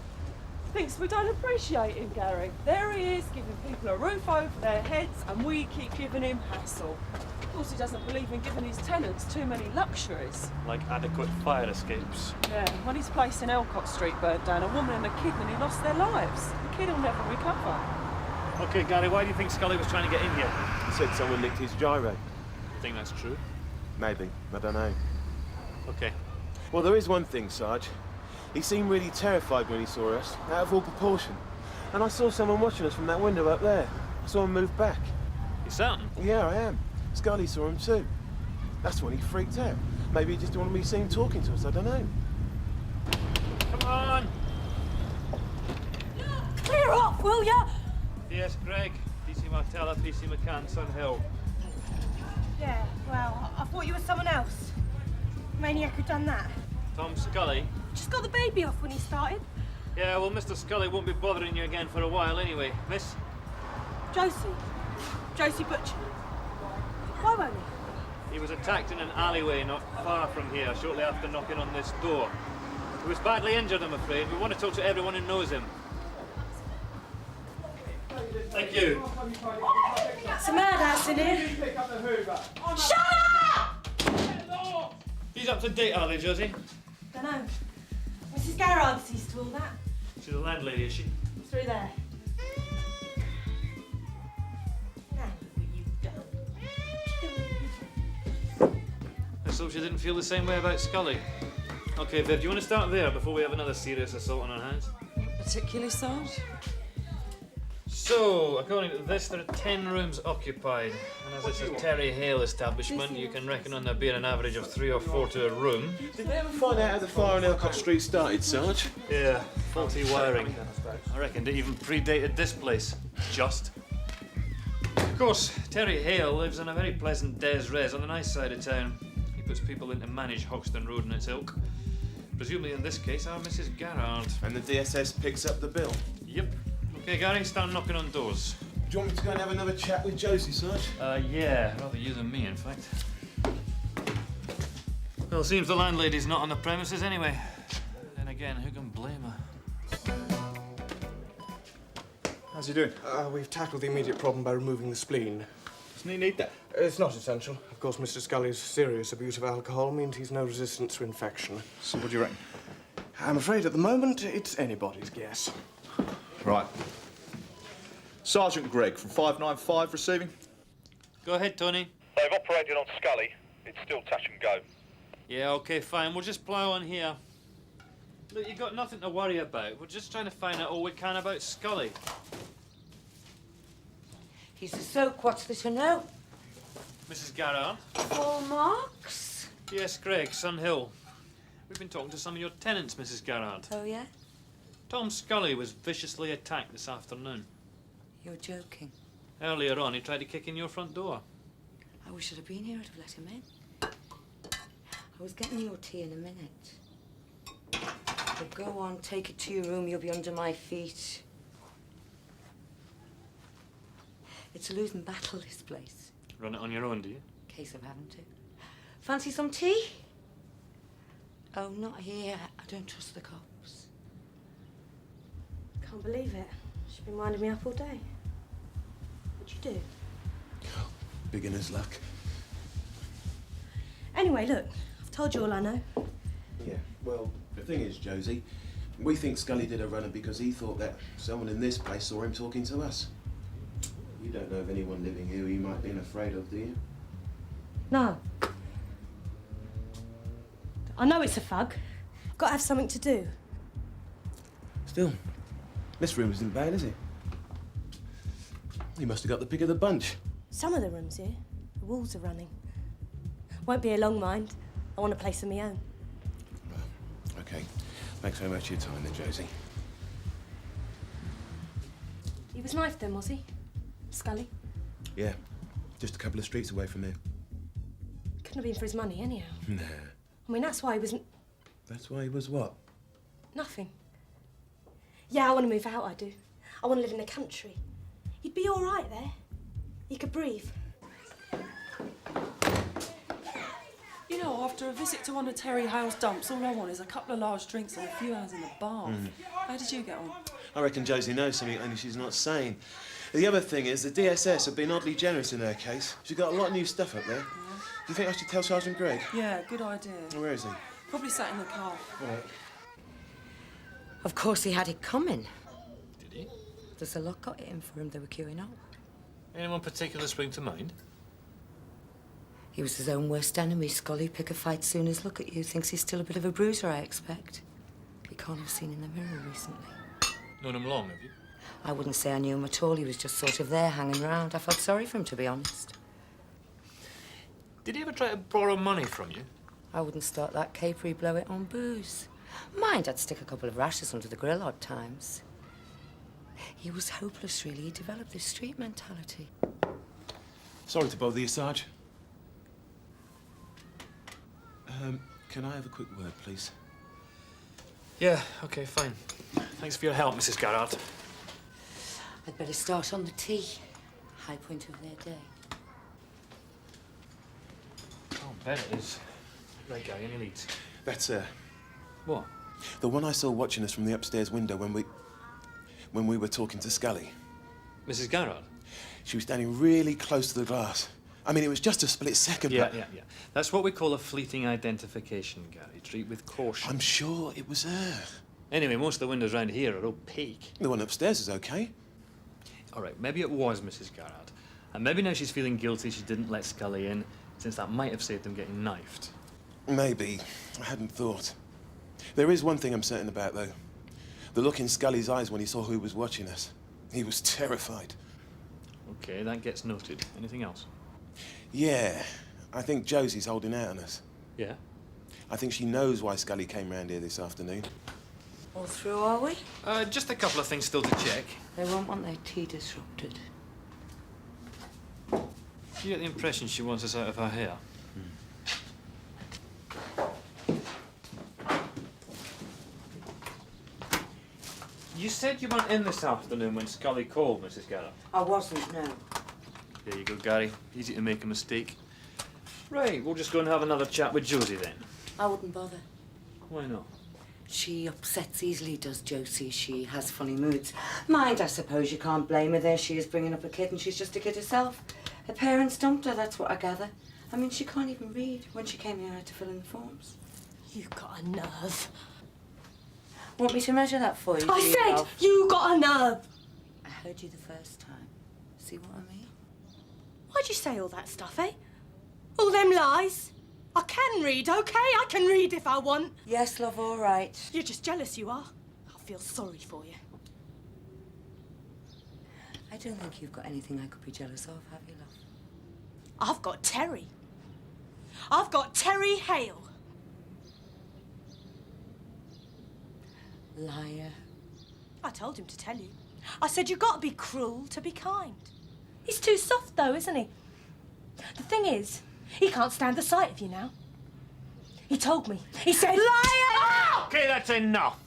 Thinks we don't appreciate him, Gary. There he is, giving people a roof over their heads, and we keep giving him hassle. Of course, he doesn't believe in giving his tenants too many luxuries. Like adequate fire escapes. Yeah, when his place in Elcott Street burnt down, a woman and a kid nearly lost their lives. The kid will never recover. OK, Gary, why do you think Scully was trying to get in here? He said someone nicked his gyro. Think that's true? Maybe. I don't know. OK. Well, there is one thing, Sarge. He seemed really terrified when he saw us, out of all proportion. And I saw someone watching us from that window up there. I saw him move back. You certain? Yeah, I am. Scully saw him too. That's when he freaked out. Maybe he just didn't want to be seen talking to us, I don't know. Come on! Clear off, will ya? Yes, Greg. PC Martella, PC McCann, Sun Hill. Yeah, well, I thought you were someone else. Maniac who done that. Tom Scully? Just got the baby off when he started. Yeah, well, Mr. Scully won't be bothering you again for a while anyway. Miss? Josie Butcher. Why won't he? He was attacked in an alleyway not far from here shortly after knocking on this door. He was badly injured, I'm afraid. We want to talk to everyone who knows him. Thank you. It's a madhouse in here. Shut up! He's up to date, are they, Josie? Dunno. Mrs. Garrard sees to all that. She's the landlady, is she? Through there. Let's hope she didn't feel the same way about Scully. OK, Viv, do you want to start there before we have another serious assault on our hands? Particularly, Sarge? So, according to this, there are 10 rooms occupied. And as it's a Terry Hale establishment, you can reckon on there being an average of 3 or 4 to a room. Did they ever find out how the fire on Elcott Street started, Sarge? Yeah, faulty wiring. I reckon it even predated this place. Just. Of course, Terry Hale lives in a very pleasant des res on the nice side of town. He puts people in to manage Hoxton Road and its ilk. Presumably in this case, our Mrs. Garrard. And the DSS picks up the bill? Yep. OK, Gary, start knocking on doors. Do you want me to go and have another chat with Josie, Sarge? Yeah, rather you than me, in fact. Well, seems the landlady's not on the premises anyway. Then again, who can blame her? How's he doing? We've tackled the immediate problem by removing the spleen. Doesn't he need that? It's not essential. Of course, Mr. Scully's serious abuse of alcohol means he's no resistance to infection. So what do you reckon? I'm afraid at the moment it's anybody's guess. Right. Sergeant Gregg from 595 receiving. Go ahead, Tony. They've operated on Scully. It's still touch and go. Yeah, OK, fine. We'll just plough on here. Look, you've got nothing to worry about. We're just trying to find out all we can about Scully. He's a soak. What's there to know? Mrs. Garrard? Full marks? Yes, Gregg, Sun Hill. We've been talking to some of your tenants, Mrs. Garrard. Oh, yeah? Tom Scully was viciously attacked this afternoon. You're joking. Earlier on, he tried to kick in your front door. I wish I'd have been here. I'd have let him in. I was getting your tea in a minute. But go on, take it to your room. You'll be under my feet. It's a losing battle, this place. Run it on your own, do you? Case of having to. Fancy some tea? Oh, not here. I don't trust the cops. Can't believe it. She's been winding me up all day. What'd you do? Beginner's luck. Anyway, look, I've told you all I know. Yeah, well, the thing is, Josie, we think Scully did a runner because he thought that someone in this place saw him talking to us. You don't know of anyone living here who you might have been afraid of, do you? No. I know it's a thug. I've got to have something to do. Still, this room isn't bad, is it? He must have got the pick of the bunch. Some of the rooms here, the walls are running. Won't be a long mind. I want a place of my own. Okay. Thanks very much for your time then, Josie. He was knifed then, was he? Scully? Yeah, just a couple of streets away from here. Couldn't have been for his money, anyhow. Nah. I mean, that's why he wasn't... That's why he was what? Nothing. Yeah, I want to move out, I do. I want to live in the country. You'd be all right there. You could breathe. You know, after a visit to one of Terry Hale's dumps, all I want is a couple of large drinks and a few hours in the bath. How did you get on? I reckon Josie knows something, only she's not saying. The other thing is, the DSS have been oddly generous in her case. She's got a lot of new stuff up there. Do you think I should tell Sergeant Gregg? Yeah, good idea. Where is he? Probably sat in the car. All right. Of course he had it coming. Did he? There's a lot got it in for him. They were queuing up. Anyone particular spring to mind? He was his own worst enemy, Scully. Pick a fight soon as look at you. Thinks he's still a bit of a bruiser, I expect. He can't have seen in the mirror recently. Known him long, have you? I wouldn't say I knew him at all. He was just sort of there, hanging around. I felt sorry for him, to be honest. Did he ever try to borrow money from you? I wouldn't start that caper. He'd blow it on booze. Mind, I'd stick a couple of rashes under the grill odd times. He was hopeless, really. He developed this street mentality. Sorry to bother you, Sarge. Can I have a quick word, please? Yeah, OK, fine. Thanks for your help, Mrs. Garrard. I'd better start on the tea. High point of their day. Oh, bet it is. Right, Gary, any leads? That's her. What? The one I saw watching us from the upstairs window when we were talking to Scully. Mrs. Garrard? She was standing really close to the glass. I mean, it was just a split second. Yeah, but... yeah. That's what we call a fleeting identification, Gary. Treat with caution. I'm sure it was her. Anyway, most of the windows around here are opaque. The one upstairs is okay. All right, maybe it was Mrs. Garrard. And maybe now she's feeling guilty she didn't let Scully in, since that might have saved them getting knifed. Maybe. I hadn't thought. There is one thing I'm certain about, though. The look in Scully's eyes when he saw who was watching us. He was terrified. OK, that gets noted. Anything else? Yeah. I think Josie's holding out on us. Yeah? I think she knows why Scully came round here this afternoon. All through, are we? Just a couple of things still to check. They won't want their tea disrupted. You get the impression she wants us out of her hair? You said you weren't in this afternoon when Scully called, Mrs. Garrett. I wasn't, no. There you go, Gary. Easy to make a mistake. Right, we'll just go and have another chat with Josie then. I wouldn't bother. Why not? She upsets easily, does Josie. She has funny moods. Mind, I suppose you can't blame her. There she is bringing up a kid and she's just a kid herself. Her parents dumped her, that's what I gather. I mean, she can't even read. When she came here, I had to fill in the forms. You got a nerve. Want me to measure that for you? I said you got a nerve. I heard you the first time. See what I mean? Why'd you say all that stuff, eh? All them lies? I can read, OK? I can read if I want. Yes, love, all right. You're just jealous, you are. I feel sorry for you. I don't think you've got anything I could be jealous of, have you, love? I've got Terry. I've got Terry Hale. Liar. I told him to tell you. I said you've got to be cruel to be kind. He's too soft, though, isn't he? The thing is, he can't stand the sight of you now. He told me. He said, liar! OK, that's enough.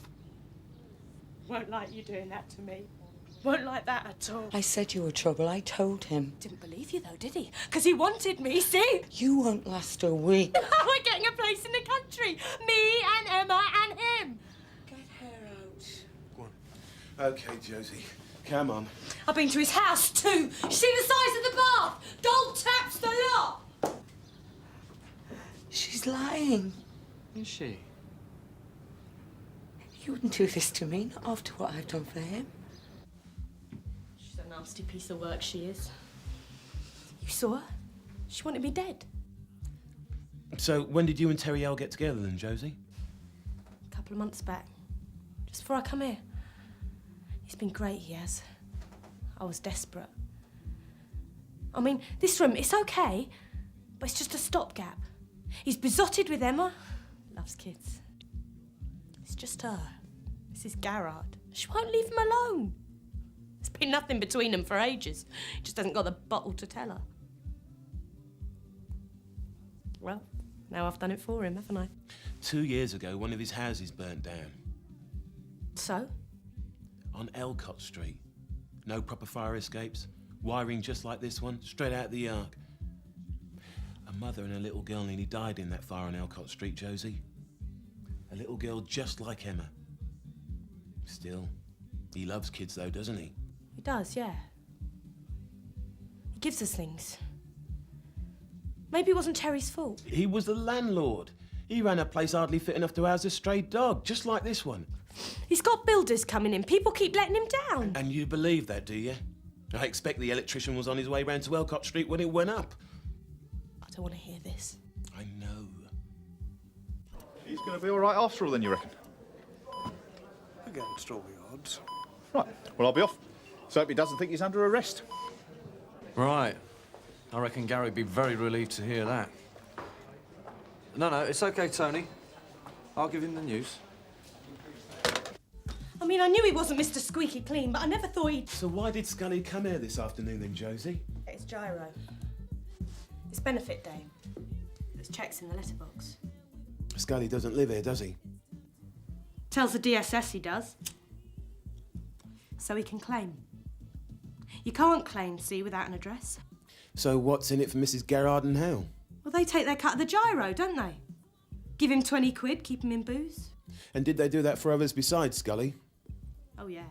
Won't like you doing that to me. Won't like that at all. I said you were trouble. I told him. Didn't believe you, though, did he? Because he wanted me, see? You won't last a week. We're getting a place in the country. Me and Emma and him. Get her out. Go on. OK, Josie. Come on. I've been to his house, too. You see the size of the bath? Gold taps the lot. She's lying. Is she? You wouldn't do this to me, not after what I've done for him. She's a nasty piece of work, she is. You saw her? She wanted me dead. So, when did you and Terry Hale get together then, Josie? A couple of months back. Just before I come here. He's been great, he has. I was desperate. I mean, this room, it's OK, but it's just a stopgap. He's besotted with Emma. Loves kids. It's just her, Mrs. Garrard. She won't leave him alone. There's been nothing between them for ages. He just hasn't got the bottle to tell her. Well, now I've done it for him, haven't I? 2 years ago, one of his houses burnt down. So? On Elcott Street. No proper fire escapes. Wiring just like this one, straight out the arc. A mother and a little girl nearly died in that fire on Elcott Street, Josie. A little girl just like Emma. Still, he loves kids though, doesn't he? He does, yeah. He gives us things. Maybe it wasn't Terry's fault. He was the landlord. He ran a place hardly fit enough to house a stray dog, just like this one. He's got builders coming in. People keep letting him down. And you believe that, do you? I expect the electrician was on his way round to Elcott Street when it went up. I don't want to hear this. I know. He's going to be all right after all, then, you reckon? Against all the odds. Right. Well, I'll be off. So hope he doesn't think he's under arrest. Right. I reckon Gary'd be very relieved to hear that. No, it's OK, Tony. I'll give him the news. I mean, I knew he wasn't Mr. Squeaky Clean, but I never thought he'd... So why did Scully come here this afternoon then, Josie? It's Gyro. It's benefit day. There's cheques in the letterbox. Scully doesn't live here, does he? Tells the DSS he does. So he can claim. You can't claim, see, without an address. So what's in it for Mrs. Gerard and Hale? Well, they take their cut of the gyro, don't they? Give him 20 quid, keep him in booze. And did they do that for others besides Scully? Oh, yeah.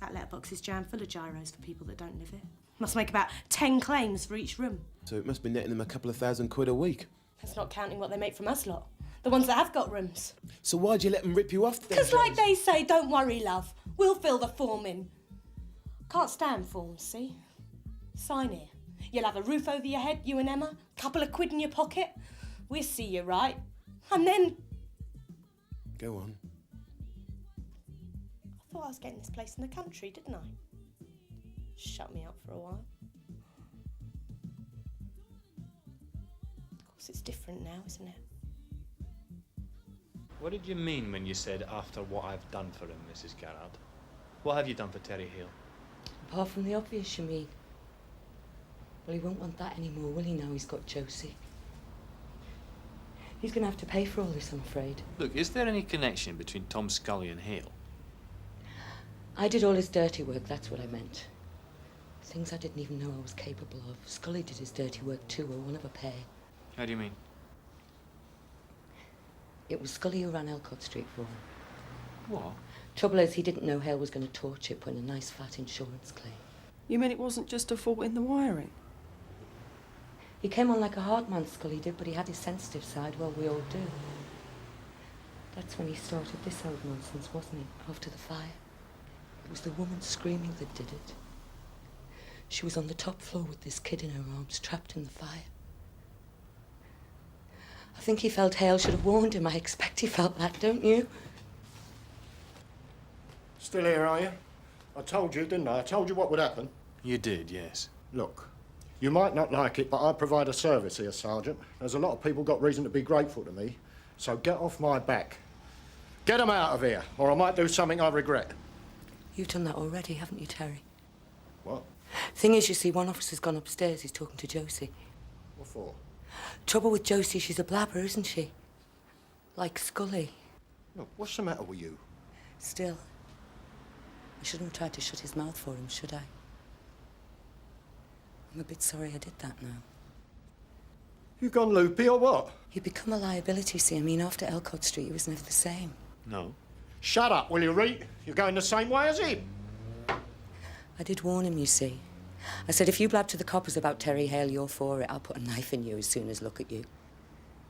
That letterbox is jammed full of gyros for people that don't live here. Must make about 10 claims for each room. So it must be netting them a couple of £1,000 a week. That's not counting what they make from us lot. The ones that have got rooms. So why'd you let them rip you off then? Because like they say, don't worry, love. We'll fill the form in. Can't stand forms, see? Sign here. You'll have a roof over your head, you and Emma, couple of quid in your pocket. We'll see you right. And then... Go on. I thought I was getting this place in the country, didn't I? Shut me up for a while. Of course, it's different now, isn't it? What did you mean when you said, after what I've done for him, Mrs. Gerard? What have you done for Terry Hale? Apart from the obvious, you mean? Well, he won't want that anymore, will he, now he's got Josie? He's going to have to pay for all this, I'm afraid. Look, is there any connection between Tom Scully and Hale? I did all his dirty work, that's what I meant. Things I didn't even know I was capable of. Scully did his dirty work too, we're one of a pair. How do you mean? It was Scully who ran Elcott Street for him. What? Trouble is, he didn't know Hale was going to torch it, put in a nice fat insurance claim. You mean it wasn't just a fault in the wiring? He came on like a hard man, Scully did, but he had his sensitive side, well, we all do. That's when he started this old nonsense, wasn't it? After the fire. It was the woman screaming that did it. She was on the top floor with this kid in her arms, trapped in the fire. I think he felt Hale should have warned him. I expect he felt that, don't you? Still here, are you? I told you, didn't I? I told you what would happen. You did, yes. Look, you might not like it, but I provide a service here, Sergeant. There's a lot of people got reason to be grateful to me, so get off my back. Get them out of here, or I might do something I regret. You've done that already, haven't you, Terry? What? Thing is, you see, one officer's gone upstairs. He's talking to Josie. What for? Trouble with Josie, she's a blabber, isn't she? Like Scully. Look, what's the matter with you? Still, I shouldn't have tried to shut his mouth for him, should I? I'm a bit sorry I did that now. You gone loopy or what? He'd become a liability, see. I mean, after Elcott Street, he was never the same. No. Shut up, will you, Reet? You're going the same way as him. I did warn him, you see. I said, if you blab to the coppers about Terry Hale, you're for it. I'll put a knife in you as soon as look at you.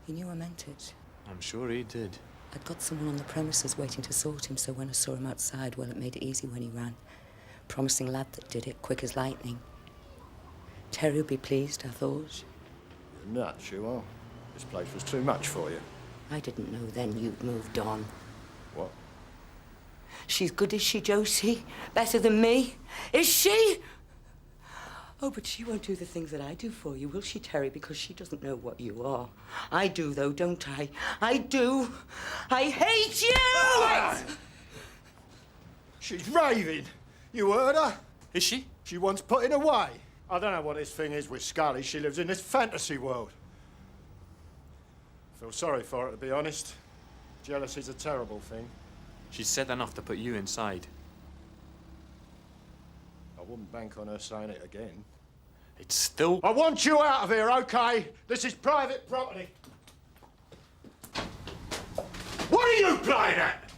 He knew I meant it. I'm sure he did. I'd got someone on the premises waiting to sort him, so when I saw him outside, well, it made it easy when he ran. Promising lad that did it, quick as lightning. Terry would be pleased, I thought. You're nuts, you are. This place was too much for you. I didn't know then you'd moved on. What? She's good, is she, Josie? Better than me? Is she? Oh, but she won't do the things that I do for you, will she, Terry? Because she doesn't know what you are. I do, though, don't I? I do. I hate you! She's raving. You heard her? Is she? She wants putting away. I don't know what this thing is with Scully. She lives in this fantasy world. I feel sorry for her, to be honest. Jealousy's a terrible thing. She's said enough to put you inside. I wouldn't bank on her saying it again. It's still... I want you out of here, OK? This is private property. What are you playing at?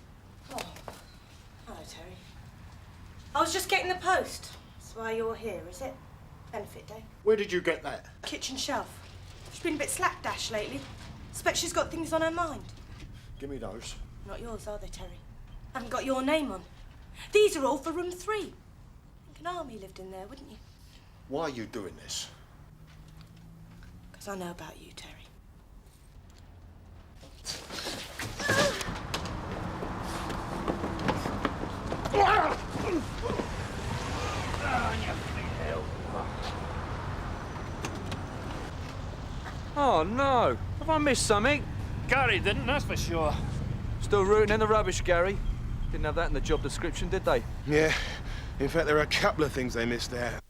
Oh. Hello, Terry. I was just getting the post. That's why you're here, is it? Benefit day. Where did you get that? Kitchen shelf. She's been a bit slapdash lately. Expect she's got things on her mind. Give me those. Not yours, are they, Terry? Haven't got your name on. These are all for room 3. Think an army lived in there, wouldn't you? Why are you doing this? Because I know about you, Terry. Oh, no. Have I missed something? Gary didn't, that's for sure. Still rooting in the rubbish, Gary. Didn't have that in the job description, did they? Yeah. In fact, there are a couple of things they missed out.